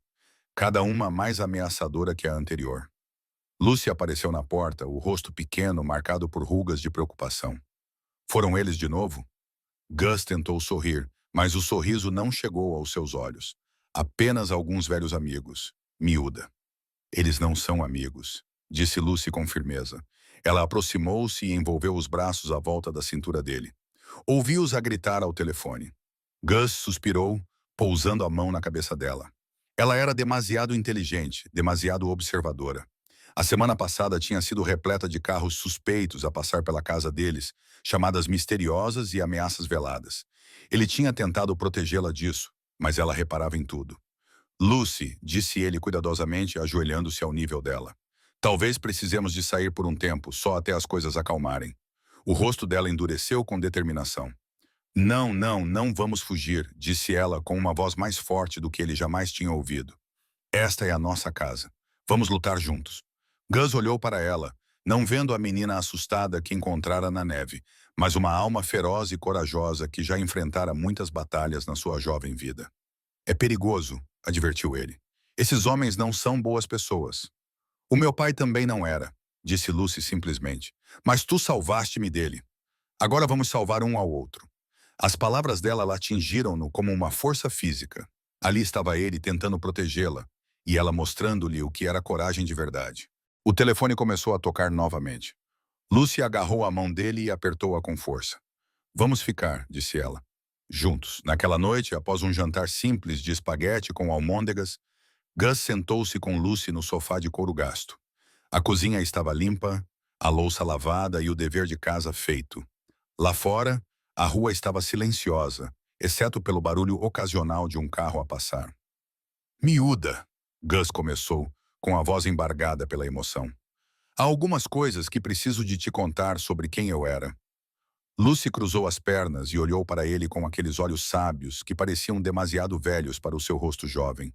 cada uma mais ameaçadora que a anterior. Lucy apareceu na porta, o rosto pequeno marcado por rugas de preocupação. Foram eles de novo? Gus tentou sorrir, mas o sorriso não chegou aos seus olhos. Apenas alguns velhos amigos. Miúda. Eles não são amigos. disse Lucy com firmeza. Ela aproximou-se e envolveu os braços à volta da cintura dele. Ouviu-os a gritar ao telefone. Gus suspirou, pousando a mão na cabeça dela. Ela era demasiado inteligente, demasiado observadora. A semana passada tinha sido repleta de carros suspeitos a passar pela casa deles, chamadas misteriosas e ameaças veladas. Ele tinha tentado protegê-la disso, mas ela reparava em tudo. Lucy, disse ele cuidadosamente, ajoelhando-se ao nível dela. Talvez precisemos de sair por um tempo, só até as coisas acalmarem. O rosto dela endureceu com determinação. Não, não, não vamos fugir, disse ela com uma voz mais forte do que ele jamais tinha ouvido. Esta é a nossa casa. Vamos lutar juntos. Gus olhou para ela, não vendo a menina assustada que encontrara na neve, mas uma alma feroz e corajosa que já enfrentara muitas batalhas na sua jovem vida. É perigoso, advertiu ele. Esses homens não são boas pessoas. O meu pai também não era, disse Lucy simplesmente. Mas tu salvaste-me dele. Agora vamos salvar um ao outro. As palavras dela la atingiram-no como uma força física. Ali estava ele tentando protegê-la, e ela mostrando-lhe o que era coragem de verdade. O telefone começou a tocar novamente. Lucy agarrou a mão dele e apertou-a com força. Vamos ficar, disse ela. Juntos. Naquela noite, após um jantar simples de espaguete com almôndegas, Gus sentou-se com Lucy no sofá de couro gasto. A cozinha estava limpa, a louça lavada e o dever de casa feito. Lá fora, a rua estava silenciosa, exceto pelo barulho ocasional de um carro a passar. Miúda, Gus começou, com a voz embargada pela emoção. Há algumas coisas que preciso de te contar sobre quem eu era. Lucy cruzou as pernas e olhou para ele com aqueles olhos sábios que pareciam demasiado velhos para o seu rosto jovem.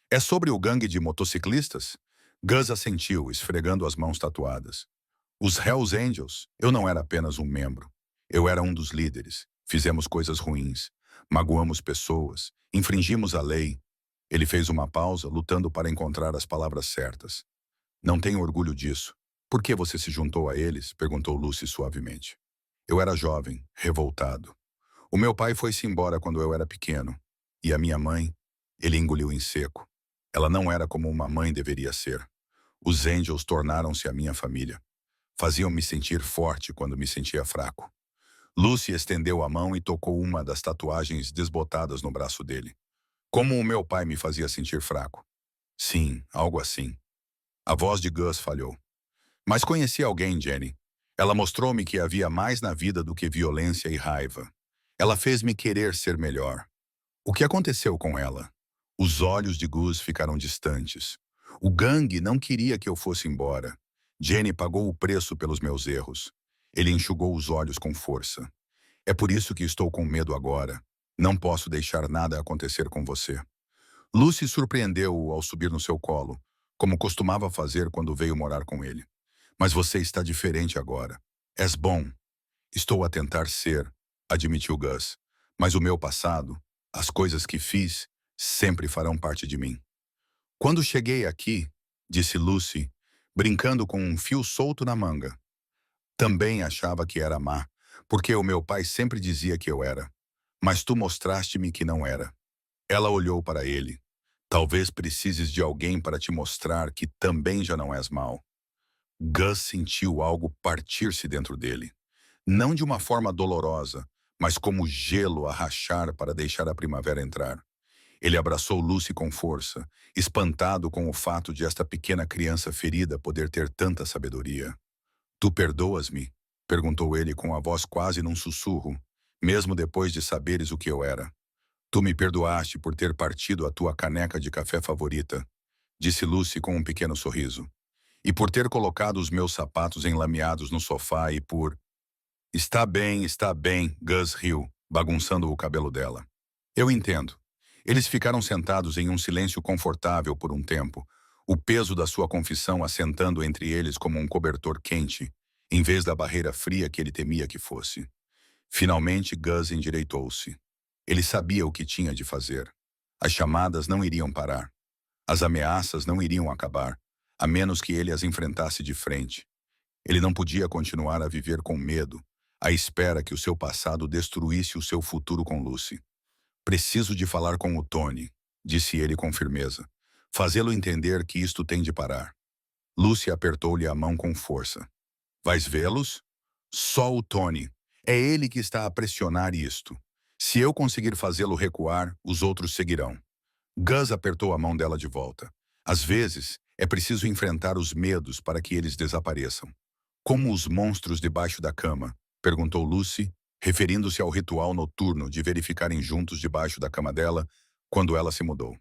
É sobre o gangue de motociclistas? Gus assentiu, esfregando as mãos tatuadas. Os Hells Angels? Eu não era apenas um membro. Eu era um dos líderes. Fizemos coisas ruins. Magoamos pessoas. Infringimos a lei. Ele fez uma pausa, lutando para encontrar as palavras certas. Não tenho orgulho disso. Por que você se juntou a eles? Perguntou Lucy suavemente. Eu era jovem, revoltado. O meu pai foi-se embora quando eu era pequeno. E a minha mãe? Ele engoliu em seco. Ela não era como uma mãe deveria ser. Os Angels tornaram-se a minha família. Faziam-me sentir forte quando me sentia fraco. Lucy estendeu a mão e tocou uma das tatuagens desbotadas no braço dele. Como o meu pai me fazia sentir fraco. Sim, algo assim. A voz de Gus falhou. Mas conheci alguém, Jenny. Ela mostrou-me que havia mais na vida do que violência e raiva. Ela fez-me querer ser melhor. O que aconteceu com ela? Os olhos de Gus ficaram distantes. O gangue não queria que eu fosse embora. Jenny pagou o preço pelos meus erros. Ele enxugou os olhos com força. É por isso que estou com medo agora. Não posso deixar nada acontecer com você. Lucy surpreendeu-o ao subir no seu colo, como costumava fazer quando veio morar com ele. Mas você está diferente agora. És bom. Estou a tentar ser, admitiu Gus. Mas o meu passado, as coisas que fiz, sempre farão parte de mim. Quando cheguei aqui, disse Lucy, brincando com um fio solto na manga. Também achava que era má, porque o meu pai sempre dizia que eu era. Mas tu mostraste-me que não era. Ela olhou para ele. Talvez precises de alguém para te mostrar que também já não és mau. Gus sentiu algo partir-se dentro dele. Não de uma forma dolorosa, mas como gelo a rachar para deixar a primavera entrar. Ele abraçou Lucy com força, espantado com o fato de esta pequena criança ferida poder ter tanta sabedoria. Tu perdoas-me? Perguntou ele com a voz quase num sussurro, mesmo depois de saberes o que eu era. Tu me perdoaste por ter partido a tua caneca de café favorita, disse Lucy com um pequeno sorriso. E por ter colocado os meus sapatos enlameados no sofá e por... Está bem, Gus riu, bagunçando o cabelo dela. Eu entendo. Eles ficaram sentados em um silêncio confortável por um tempo, o peso da sua confissão assentando entre eles como um cobertor quente, em vez da barreira fria que ele temia que fosse. Finalmente, Gus endireitou-se. Ele sabia o que tinha de fazer. As chamadas não iriam parar. As ameaças não iriam acabar, a menos que ele as enfrentasse de frente. Ele não podia continuar a viver com medo, à espera que o seu passado destruísse o seu futuro com Lucy. Preciso de falar com o Tony, disse ele com firmeza. Fazê-lo entender que isto tem de parar. Lucy apertou-lhe a mão com força. Vais vê-los? Só o Tony. É ele que está a pressionar isto. Se eu conseguir fazê-lo recuar, os outros seguirão. Gus apertou a mão dela de volta. Às vezes, é preciso enfrentar os medos para que eles desapareçam. Como os monstros debaixo da cama? Perguntou Lucy, referindo-se ao ritual noturno de verificarem juntos debaixo da cama dela quando ela se mudou.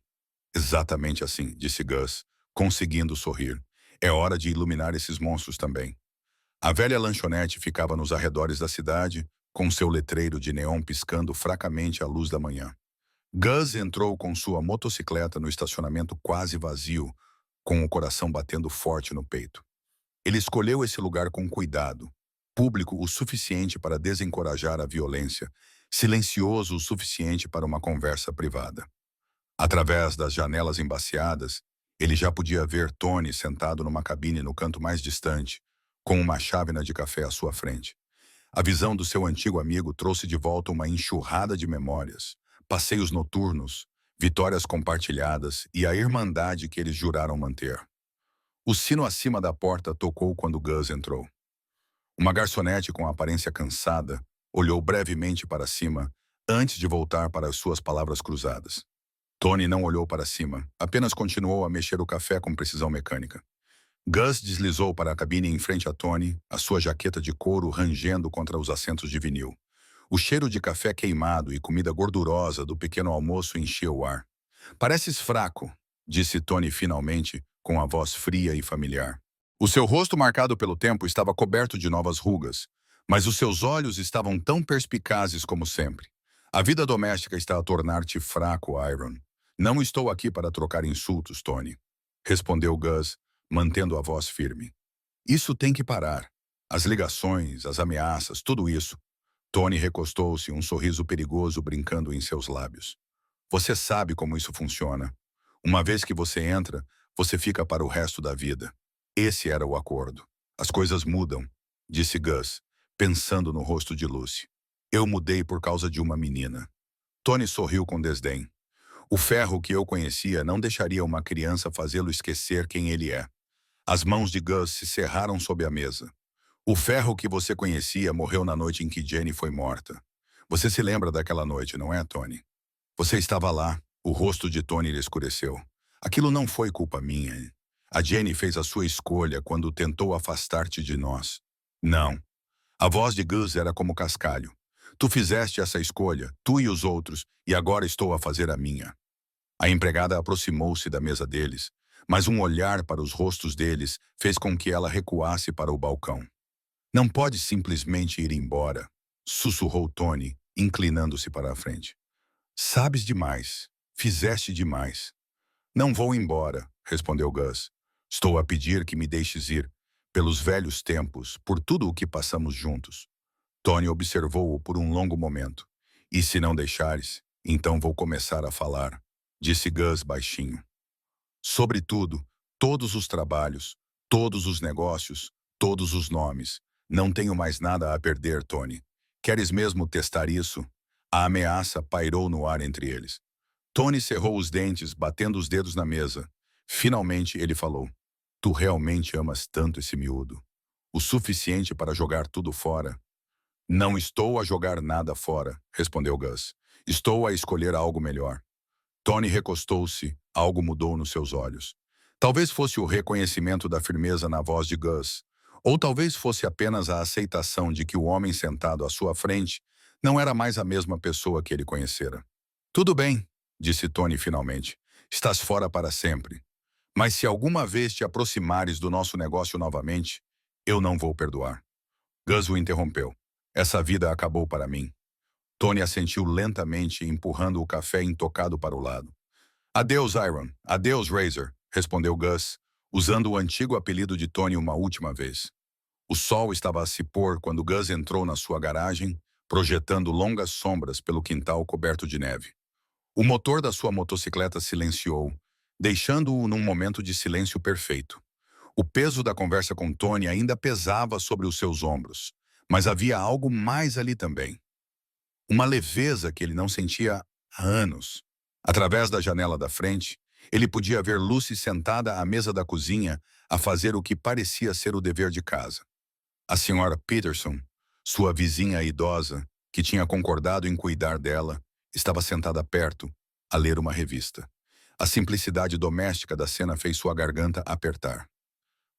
Exatamente assim, disse Gus, conseguindo sorrir. É hora de iluminar esses monstros também. A velha lanchonete ficava nos arredores da cidade, com seu letreiro de neon piscando fracamente à luz da manhã. Gus entrou com sua motocicleta no estacionamento quase vazio, com o coração batendo forte no peito. Ele escolheu esse lugar com cuidado, público o suficiente para desencorajar a violência, silencioso o suficiente para uma conversa privada. Através das janelas embaciadas, ele já podia ver Tony sentado numa cabine no canto mais distante, com uma chávena de café à sua frente. A visão do seu antigo amigo trouxe de volta uma enxurrada de memórias, passeios noturnos, vitórias compartilhadas e a irmandade que eles juraram manter. O sino acima da porta tocou quando Gus entrou. Uma garçonete com aparência cansada olhou brevemente para cima antes de voltar para as suas palavras cruzadas. Tony não olhou para cima, apenas continuou a mexer o café com precisão mecânica. Gus deslizou para a cabine em frente a Tony, a sua jaqueta de couro rangendo contra os assentos de vinil. O cheiro de café queimado e comida gordurosa do pequeno almoço enchia o ar. Pareces fraco, disse Tony finalmente, com a voz fria e familiar. O seu rosto marcado pelo tempo estava coberto de novas rugas, mas os seus olhos estavam tão perspicazes como sempre. A vida doméstica está a tornar-te fraco, Iron. Não estou aqui para trocar insultos, Tony, respondeu Gus, mantendo a voz firme. Isso tem que parar. As ligações, as ameaças, tudo isso. Tony recostou-se, um sorriso perigoso brincando em seus lábios. Você sabe como isso funciona. Uma vez que você entra, você fica para o resto da vida. Esse era o acordo. As coisas mudam, disse Gus, pensando no rosto de Lucy. Eu mudei por causa de uma menina. Tony sorriu com desdém. O ferro que eu conhecia não deixaria uma criança fazê-lo esquecer quem ele é. As mãos de Gus se cerraram sob a mesa. O ferro que você conhecia morreu na noite em que Jenny foi morta. Você se lembra daquela noite, não é, Tony? Você estava lá. O rosto de Tony lhe escureceu. Aquilo não foi culpa minha. A Jenny fez a sua escolha quando tentou afastar-te de nós. Não. A voz de Gus era como cascalho. Tu fizeste essa escolha, tu e os outros, e agora estou a fazer a minha. A empregada aproximou-se da mesa deles, mas um olhar para os rostos deles fez com que ela recuasse para o balcão. Não pode simplesmente ir embora, sussurrou Tony, inclinando-se para a frente. Sabes demais. Fizeste demais. Não vou embora, respondeu Gus. Estou a pedir que me deixes ir, pelos velhos tempos, por tudo o que passamos juntos. Tony observou-o por um longo momento. E se não deixares, então vou começar a falar, disse Gus baixinho. Sobretudo, todos os trabalhos, todos os negócios, todos os nomes. Não tenho mais nada a perder, Tony. Queres mesmo testar isso? A ameaça pairou no ar entre eles. Tony cerrou os dentes, batendo os dedos na mesa. Finalmente ele falou. Tu realmente amas tanto esse miúdo. O suficiente para jogar tudo fora? Não estou a jogar nada fora, respondeu Gus. Estou a escolher algo melhor. Tony recostou-se, algo mudou nos seus olhos. Talvez fosse o reconhecimento da firmeza na voz de Gus, ou talvez fosse apenas a aceitação de que o homem sentado à sua frente não era mais a mesma pessoa que ele conhecera. Tudo bem, disse Tony finalmente. Estás fora para sempre. Mas se alguma vez te aproximares do nosso negócio novamente, eu não vou perdoar. Gus o interrompeu. Essa vida acabou para mim. Tony assentiu lentamente, empurrando o café intocado para o lado. Adeus, Iron. Adeus, Razor, respondeu Gus, usando o antigo apelido de Tony uma última vez. O sol estava a se pôr quando Gus entrou na sua garagem, projetando longas sombras pelo quintal coberto de neve. O motor da sua motocicleta silenciou, deixando-o num momento de silêncio perfeito. O peso da conversa com Tony ainda pesava sobre os seus ombros, mas havia algo mais ali também. Uma leveza que ele não sentia há anos. Através da janela da frente, Ele podia ver Lucy sentada à mesa da cozinha a fazer o que parecia ser o dever de casa. A senhora Peterson, sua vizinha idosa, que tinha concordado em cuidar dela, estava sentada perto, a ler uma revista. A simplicidade doméstica da cena fez sua garganta apertar.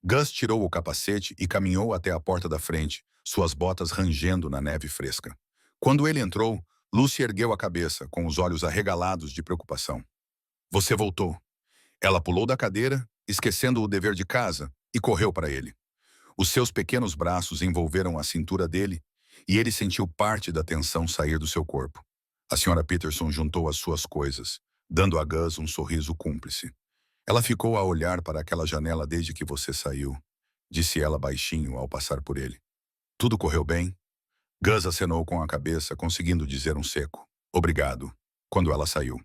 Gus tirou o capacete e caminhou até a porta da frente, suas botas rangendo na neve fresca. Quando ele entrou, Lucy ergueu a cabeça, com os olhos arregalados de preocupação. Você voltou. Ela pulou da cadeira, esquecendo o dever de casa, e correu para ele. Os seus pequenos braços envolveram a cintura dele, e ele sentiu parte da tensão sair do seu corpo. A senhora Peterson juntou as suas coisas, dando a Gus um sorriso cúmplice. Ela ficou a olhar para aquela janela desde que você saiu, disse ela baixinho ao passar por ele. Tudo correu bem? Gus acenou com a cabeça, conseguindo dizer um seco. Obrigado, quando ela saiu.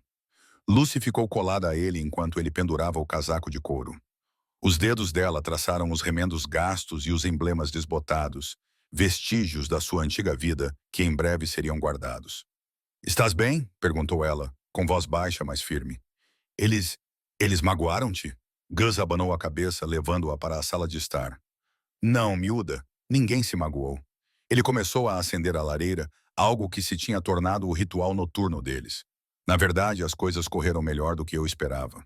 Lucy ficou colada a ele enquanto ele pendurava o casaco de couro. Os dedos dela traçaram os remendos gastos e os emblemas desbotados, vestígios da sua antiga vida que em breve seriam guardados. Estás bem? Perguntou ela, com voz baixa, mas firme. Eles... eles magoaram-te? Gus abanou a cabeça, levando-a para a sala de estar. Não, miúda, ninguém se magoou. Ele começou a acender a lareira, algo que se tinha tornado o ritual noturno deles. Na verdade, as coisas correram melhor do que eu esperava.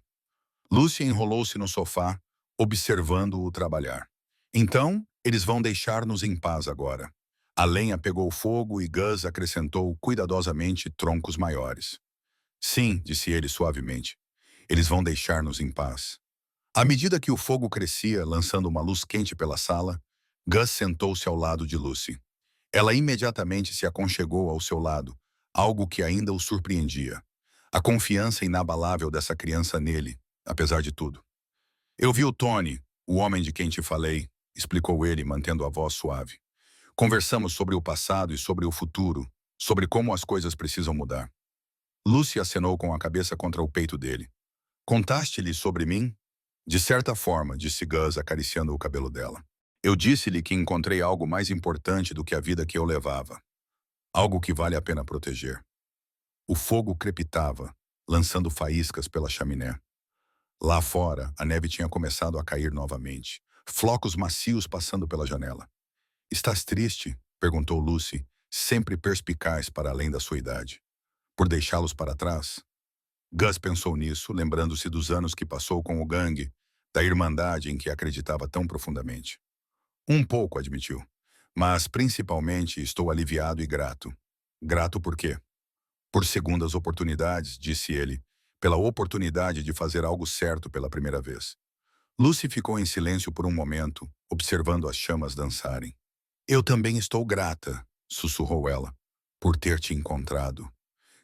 Lucy enrolou-se no sofá, observando-o trabalhar. Então, eles vão deixar-nos em paz agora. A lenha pegou fogo e Gus acrescentou cuidadosamente troncos maiores. Sim, disse ele suavemente. Eles vão deixar-nos em paz. À medida que o fogo crescia, lançando uma luz quente pela sala, Gus sentou-se ao lado de Lucy. Ela imediatamente se aconchegou ao seu lado, algo que ainda o surpreendia. A confiança inabalável dessa criança nele, apesar de tudo. Eu vi o Tony, o homem de quem te falei, explicou ele, mantendo a voz suave. Conversamos sobre o passado e sobre o futuro, sobre como as coisas precisam mudar. Lucy acenou com a cabeça contra o peito dele. Contaste-lhe sobre mim? De certa forma, disse Gus, acariciando o cabelo dela. Eu disse-lhe que encontrei algo mais importante do que a vida que eu levava. Algo que vale a pena proteger. O fogo crepitava, lançando faíscas pela chaminé. Lá fora, a neve tinha começado a cair novamente, flocos macios passando pela janela. Estás triste? Perguntou Lucy, sempre perspicaz para além da sua idade. Por deixá-los para trás? Gus pensou nisso, lembrando-se dos anos que passou com o gangue, da irmandade em que acreditava tão profundamente. Um pouco, admitiu. Mas, principalmente, estou aliviado e grato. Grato por quê? Por segundas oportunidades, disse ele, pela oportunidade de fazer algo certo pela primeira vez. Lucy ficou em silêncio por um momento, observando as chamas dançarem. Eu também estou grata, sussurrou ela, por ter te encontrado.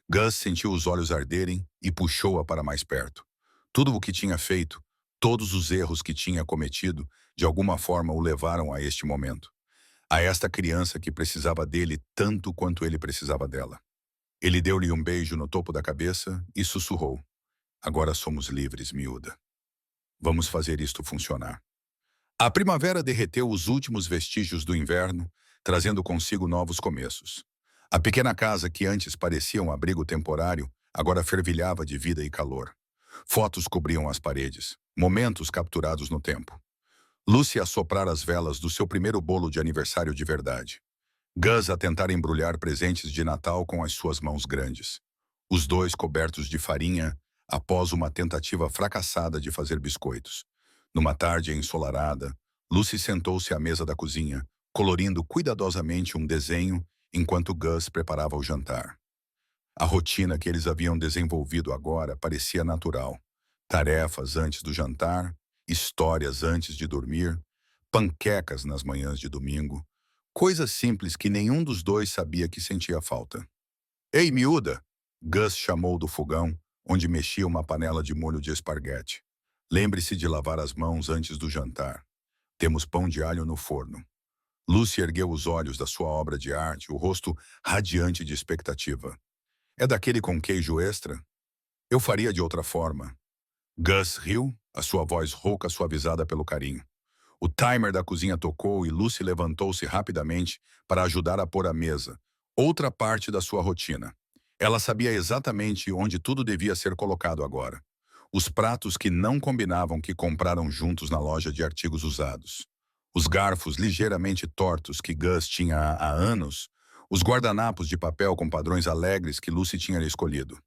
Gus sentiu os olhos arderem e puxou-a para mais perto. Tudo o que tinha feito, todos os erros que tinha cometido, de alguma forma o levaram a este momento. A esta criança que precisava dele tanto quanto ele precisava dela. Ele deu-lhe um beijo no topo da cabeça e sussurrou. Agora somos livres, miúda. Vamos fazer isto funcionar. A primavera derreteu os últimos vestígios do inverno, trazendo consigo novos começos. A pequena casa que antes parecia um abrigo temporário, agora fervilhava de vida e calor. Fotos cobriam as paredes, momentos capturados no tempo. Lucy a soprar as velas do seu primeiro bolo de aniversário de verdade. Gus a tentar embrulhar presentes de Natal com as suas mãos grandes. Os dois cobertos de farinha após uma tentativa fracassada de fazer biscoitos. Numa tarde ensolarada, Lucy sentou-se à mesa da cozinha, colorindo cuidadosamente um desenho enquanto Gus preparava o jantar. A rotina que eles haviam desenvolvido agora parecia natural. Tarefas antes do jantar, histórias antes de dormir, panquecas nas manhãs de domingo, coisas simples que nenhum dos dois sabia que sentia falta. Ei, miúda! Gus chamou do fogão, onde mexia uma panela de molho de esparguete. Lembre-se de lavar as mãos antes do jantar. Temos pão de alho no forno. Lucy ergueu os olhos da sua obra de arte, o rosto radiante de expectativa. É daquele com queijo extra? Eu faria de outra forma. Gus riu, a sua voz rouca suavizada pelo carinho. O timer da cozinha tocou e Lucy levantou-se rapidamente para ajudar a pôr a mesa, outra parte da sua rotina. Ela sabia exatamente onde tudo devia ser colocado agora. Os pratos que não combinavam que compraram juntos na loja de artigos usados. Os garfos ligeiramente tortos que Gus tinha há anos. Os guardanapos de papel com padrões alegres que Lucy tinha escolhido.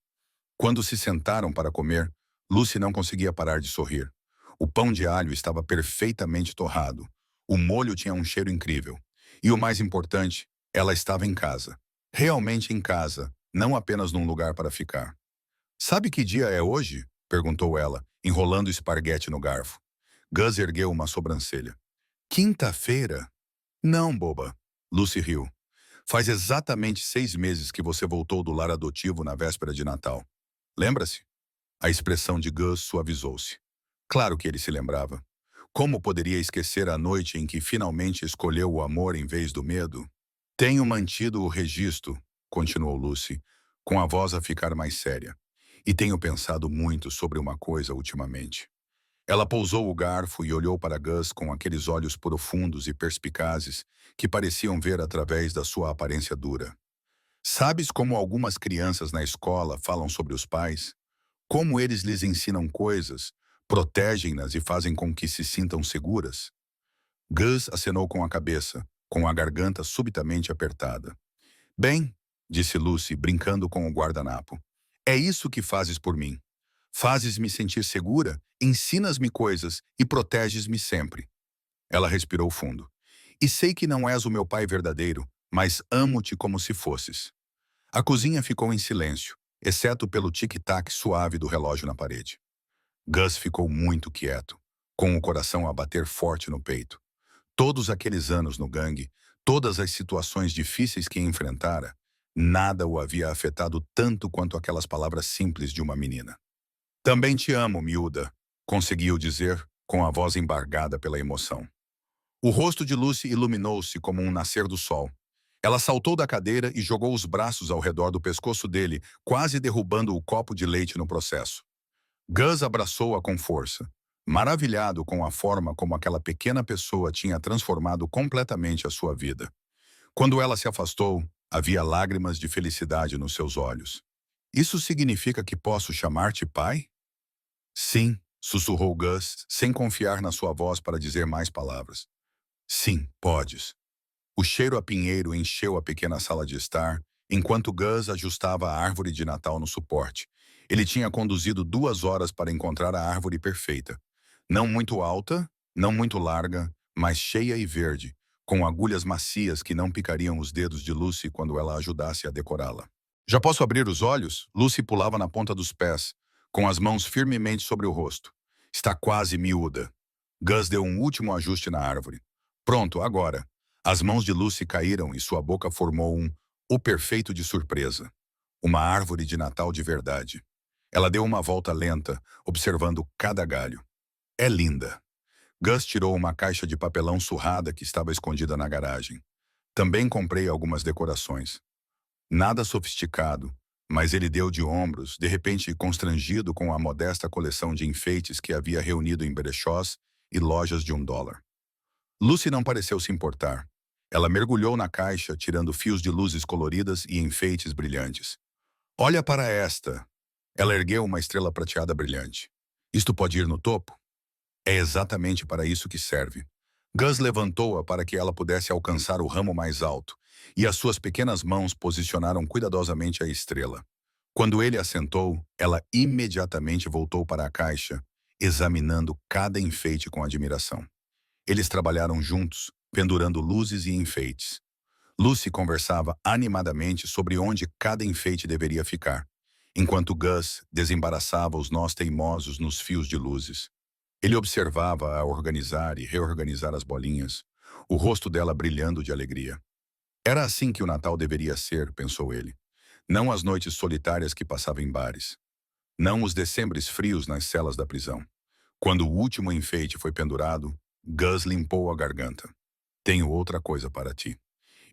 Quando se sentaram para comer, Lucy não conseguia parar de sorrir. O pão de alho estava perfeitamente torrado. O molho tinha um cheiro incrível. E o mais importante, ela estava em casa. Realmente em casa, não apenas num lugar para ficar. Sabe que dia é hoje? Perguntou ela, enrolando esparguete no garfo. Gus ergueu uma sobrancelha. Quinta-feira? Não, boba. Lucy riu. Faz exatamente 6 meses que você voltou do lar adotivo na véspera de Natal. Lembra-se? A expressão de Gus suavizou-se. Claro que ele se lembrava. Como poderia esquecer a noite em que finalmente escolheu o amor em vez do medo? Tenho mantido o registro, continuou Lucy, com a voz a ficar mais séria. E tenho pensado muito sobre uma coisa ultimamente. Ela pousou o garfo e olhou para Gus com aqueles olhos profundos e perspicazes que pareciam ver através da sua aparência dura. Sabes como algumas crianças na escola falam sobre os pais? Como eles lhes ensinam coisas, protegem-nas e fazem com que se sintam seguras? Gus acenou com a cabeça, com a garganta subitamente apertada. Bem, disse Lucy, brincando com o guardanapo. É isso que fazes por mim. Fazes-me sentir segura, ensinas-me coisas e proteges-me sempre. Ela respirou fundo. E sei que não és o meu pai verdadeiro, mas amo-te como se fosses. A cozinha ficou em silêncio, exceto pelo tic-tac suave do relógio na parede. Gus ficou muito quieto, com o coração a bater forte no peito. Todos aqueles anos no gangue, todas as situações difíceis que enfrentara, nada o havia afetado tanto quanto aquelas palavras simples de uma menina. Também te amo, miúda, conseguiu dizer, com a voz embargada pela emoção. O rosto de Lucy iluminou-se como um nascer do sol. Ela saltou da cadeira e jogou os braços ao redor do pescoço dele, quase derrubando o copo de leite no processo. Gus abraçou-a com força, maravilhado com a forma como aquela pequena pessoa tinha transformado completamente a sua vida. Quando ela se afastou, havia lágrimas de felicidade nos seus olhos. Isso significa que posso chamar-te pai? Sim, sussurrou Gus, sem confiar na sua voz para dizer mais palavras. Sim, podes. O cheiro a pinheiro encheu a pequena sala de estar, enquanto Gus ajustava a árvore de Natal no suporte. Ele tinha conduzido 2 horas para encontrar a árvore perfeita. Não muito alta, não muito larga, mas cheia e verde, com agulhas macias que não picariam os dedos de Lucy quando ela ajudasse a decorá-la. Já posso abrir os olhos? Lucy pulava na ponta dos pés, com as mãos firmemente sobre o rosto. Está quase miúda. Gus deu um último ajuste na árvore. Pronto, agora. As mãos de Lucy caíram e sua boca formou o perfeito de surpresa. Uma árvore de Natal de verdade. Ela deu uma volta lenta, observando cada galho. É linda. Gus tirou uma caixa de papelão surrada que estava escondida na garagem. Também comprei algumas decorações. Nada sofisticado, mas ele deu de ombros, de repente constrangido com a modesta coleção de enfeites que havia reunido em brechós e lojas de $1. Lucy não pareceu se importar. Ela mergulhou na caixa, tirando fios de luzes coloridas e enfeites brilhantes. Olha para esta. Ela ergueu uma estrela prateada brilhante. Isto pode ir no topo? É exatamente para isso que serve. Gus levantou-a para que ela pudesse alcançar o ramo mais alto, e as suas pequenas mãos posicionaram cuidadosamente a estrela. Quando ele a sentou, ela imediatamente voltou para a caixa, examinando cada enfeite com admiração. Eles trabalharam juntos, pendurando luzes e enfeites. Lucy conversava animadamente sobre onde cada enfeite deveria ficar, enquanto Gus desembaraçava os nós teimosos nos fios de luzes. Ele observava-a organizar e reorganizar as bolinhas, o rosto dela brilhando de alegria. Era assim que o Natal deveria ser, pensou ele. Não as noites solitárias que passava em bares. Não os dezembres frios nas celas da prisão. Quando o último enfeite foi pendurado, Gus limpou a garganta. Tenho outra coisa para ti.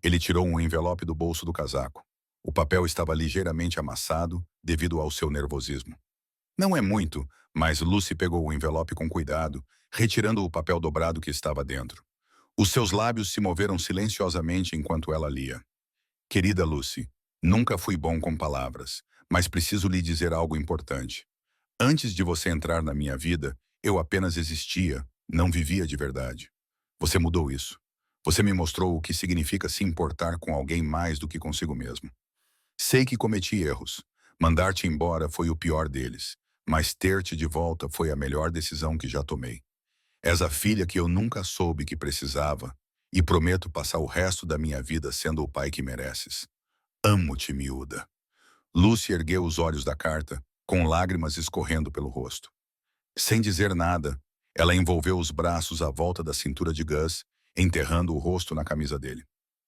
Ele tirou um envelope do bolso do casaco. O papel estava ligeiramente amassado devido ao seu nervosismo. Não é muito, mas Lucy pegou o envelope com cuidado, retirando o papel dobrado que estava dentro. Os seus lábios se moveram silenciosamente enquanto ela lia. Querida Lucy, nunca fui bom com palavras, mas preciso lhe dizer algo importante. Antes de você entrar na minha vida, eu apenas existia, não vivia de verdade. Você mudou isso. Você me mostrou o que significa se importar com alguém mais do que consigo mesmo. Sei que cometi erros. Mandar-te embora foi o pior deles, mas ter-te de volta foi a melhor decisão que já tomei. És a filha que eu nunca soube que precisava e prometo passar o resto da minha vida sendo o pai que mereces. Amo-te, miúda. Lucy ergueu os olhos da carta, com lágrimas escorrendo pelo rosto. Sem dizer nada, ela envolveu os braços à volta da cintura de Gus, enterrando o rosto na camisa dele.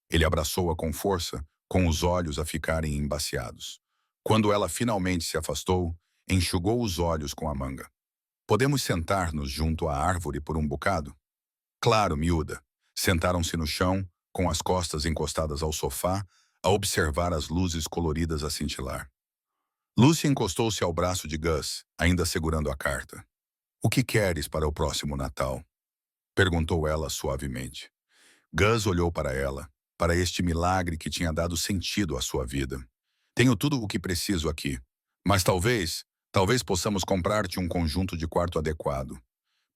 Ele abraçou-a com força, com os olhos a ficarem embaciados. Quando ela finalmente se afastou, enxugou os olhos com a manga. Podemos sentar-nos junto à árvore por um bocado? Claro, miúda. Sentaram-se no chão, com as costas encostadas ao sofá, a observar as luzes coloridas a cintilar. Lucy encostou-se ao braço de Gus, ainda segurando a carta. O que queres para o próximo Natal? Perguntou ela suavemente. Gus olhou para ela, para este milagre que tinha dado sentido à sua vida. Tenho tudo o que preciso aqui, mas talvez possamos comprar-te um conjunto de quarto adequado.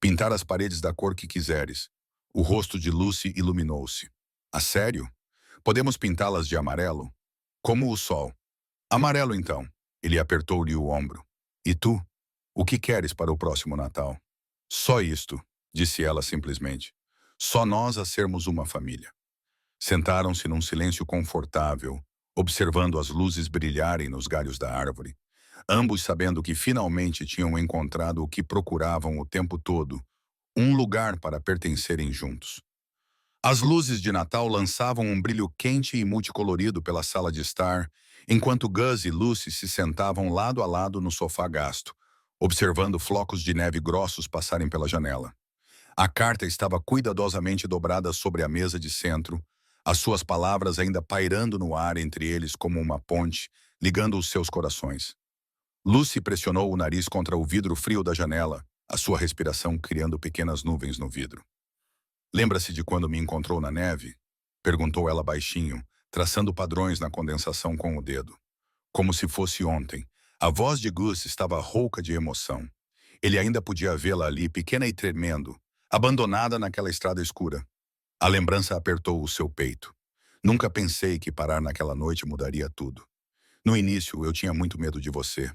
Pintar as paredes da cor que quiseres. O rosto de Lucy iluminou-se. A sério? Podemos pintá-las de amarelo? Como o sol. Amarelo, então. Ele apertou-lhe o ombro. E tu? O que queres para o próximo Natal? Só isto, disse ela simplesmente. Só nós a sermos uma família. Sentaram-se num silêncio confortável, observando as luzes brilharem nos galhos da árvore, ambos sabendo que finalmente tinham encontrado o que procuravam o tempo todo, um lugar para pertencerem juntos. As luzes de Natal lançavam um brilho quente e multicolorido pela sala de estar, enquanto Gus e Lucy se sentavam lado a lado no sofá gasto, observando flocos de neve grossos passarem pela janela. A carta estava cuidadosamente dobrada sobre a mesa de centro, as suas palavras ainda pairando no ar entre eles como uma ponte, ligando os seus corações. Lucy pressionou o nariz contra o vidro frio da janela, a sua respiração criando pequenas nuvens no vidro. Lembra-se de quando me encontrou na neve? Perguntou ela baixinho, traçando padrões na condensação com o dedo. Como se fosse ontem, a voz de Gus estava rouca de emoção. Ele ainda podia vê-la ali, pequena e tremendo, abandonada naquela estrada escura. A lembrança apertou o seu peito. Nunca pensei que parar naquela noite mudaria tudo. No início, eu tinha muito medo de você,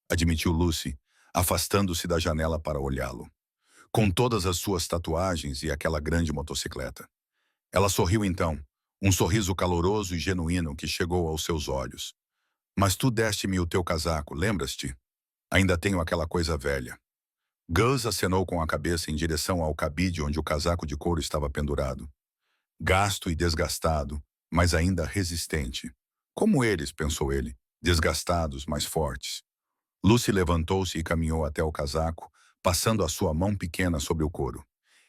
admitiu Lucy, afastando-se da janela para olhá-lo. Com todas as suas tatuagens e aquela grande motocicleta. Ela sorriu então, um sorriso caloroso e genuíno que chegou aos seus olhos. Mas tu deste-me o teu casaco, lembras-te? Ainda tenho aquela coisa velha. Gus acenou com a cabeça em direção ao cabide onde o casaco de couro estava pendurado. Gasto e desgastado, mas ainda resistente. Como eles, pensou ele, desgastados, mas fortes. Lucy levantou-se e caminhou até o casaco, passando a sua mão pequena sobre o couro.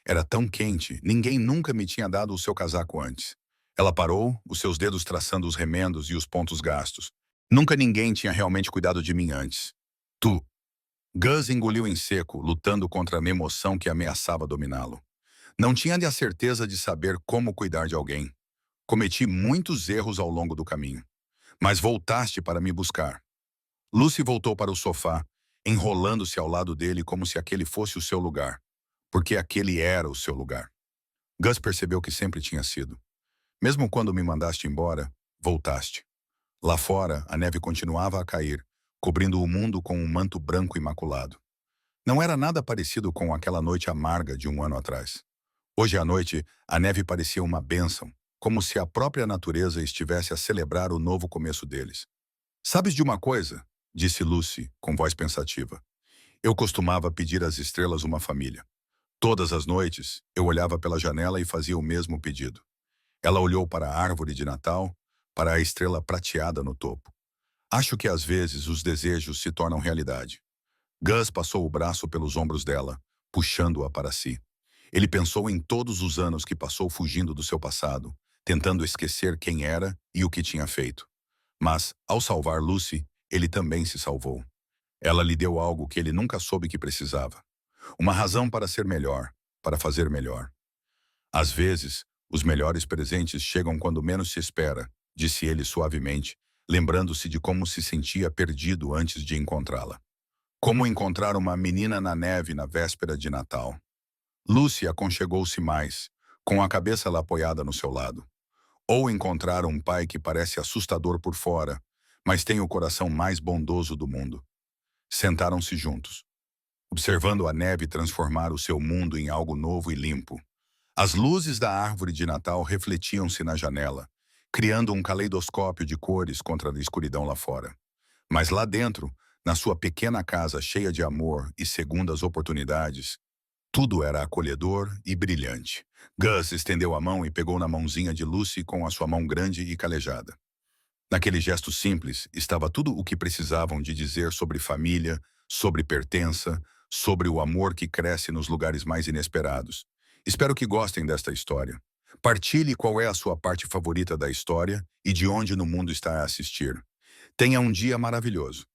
Era tão quente, ninguém nunca me tinha dado o seu casaco antes. Ela parou, os seus dedos traçando os remendos e os pontos gastos. Nunca ninguém tinha realmente cuidado de mim antes. Tu. Gus engoliu em seco, lutando contra a emoção que ameaçava dominá-lo. Não tinha a certeza de saber como cuidar de alguém. Cometi muitos erros ao longo do caminho. Mas voltaste para me buscar. Lucy voltou para o sofá, enrolando-se ao lado dele como se aquele fosse o seu lugar. Porque aquele era o seu lugar. Gus percebeu que sempre tinha sido. Mesmo quando me mandaste embora, voltaste. Lá fora, a neve continuava a cair, cobrindo o mundo com um manto branco imaculado. Não era nada parecido com aquela noite amarga de um ano atrás. Hoje à noite, a neve parecia uma bênção, como se a própria natureza estivesse a celebrar o novo começo deles. Sabes de uma coisa? Disse Lucy, com voz pensativa. Eu costumava pedir às estrelas uma família. Todas as noites, eu olhava pela janela e fazia o mesmo pedido. Ela olhou para a árvore de Natal, para a estrela prateada no topo. Acho que às vezes os desejos se tornam realidade. Gus passou o braço pelos ombros dela, puxando-a para si. Ele pensou em todos os anos que passou fugindo do seu passado, tentando esquecer quem era e o que tinha feito. Mas, ao salvar Lucy, ele também se salvou. Ela lhe deu algo que ele nunca soube que precisava. Uma razão para ser melhor, para fazer melhor. Às vezes, os melhores presentes chegam quando menos se espera, disse ele suavemente, lembrando-se de como se sentia perdido antes de encontrá-la. Como encontrar uma menina na neve na véspera de Natal. Lucy aconchegou-se mais, com a cabeça lá apoiada no seu lado. Ou encontrar um pai que parece assustador por fora, mas tem o coração mais bondoso do mundo. Sentaram-se juntos, observando a neve transformar o seu mundo em algo novo e limpo. As luzes da árvore de Natal refletiam-se na janela, criando um caleidoscópio de cores contra a escuridão lá fora. Mas lá dentro, na sua pequena casa cheia de amor e segundas oportunidades, tudo era acolhedor e brilhante. Gus estendeu a mão e pegou na mãozinha de Lucy com a sua mão grande e calejada. Naquele gesto simples estava tudo o que precisavam de dizer sobre família, sobre pertença, sobre o amor que cresce nos lugares mais inesperados. Espero que gostem desta história. Partilhe qual é a sua parte favorita da história e de onde no mundo está a assistir. Tenha um dia maravilhoso.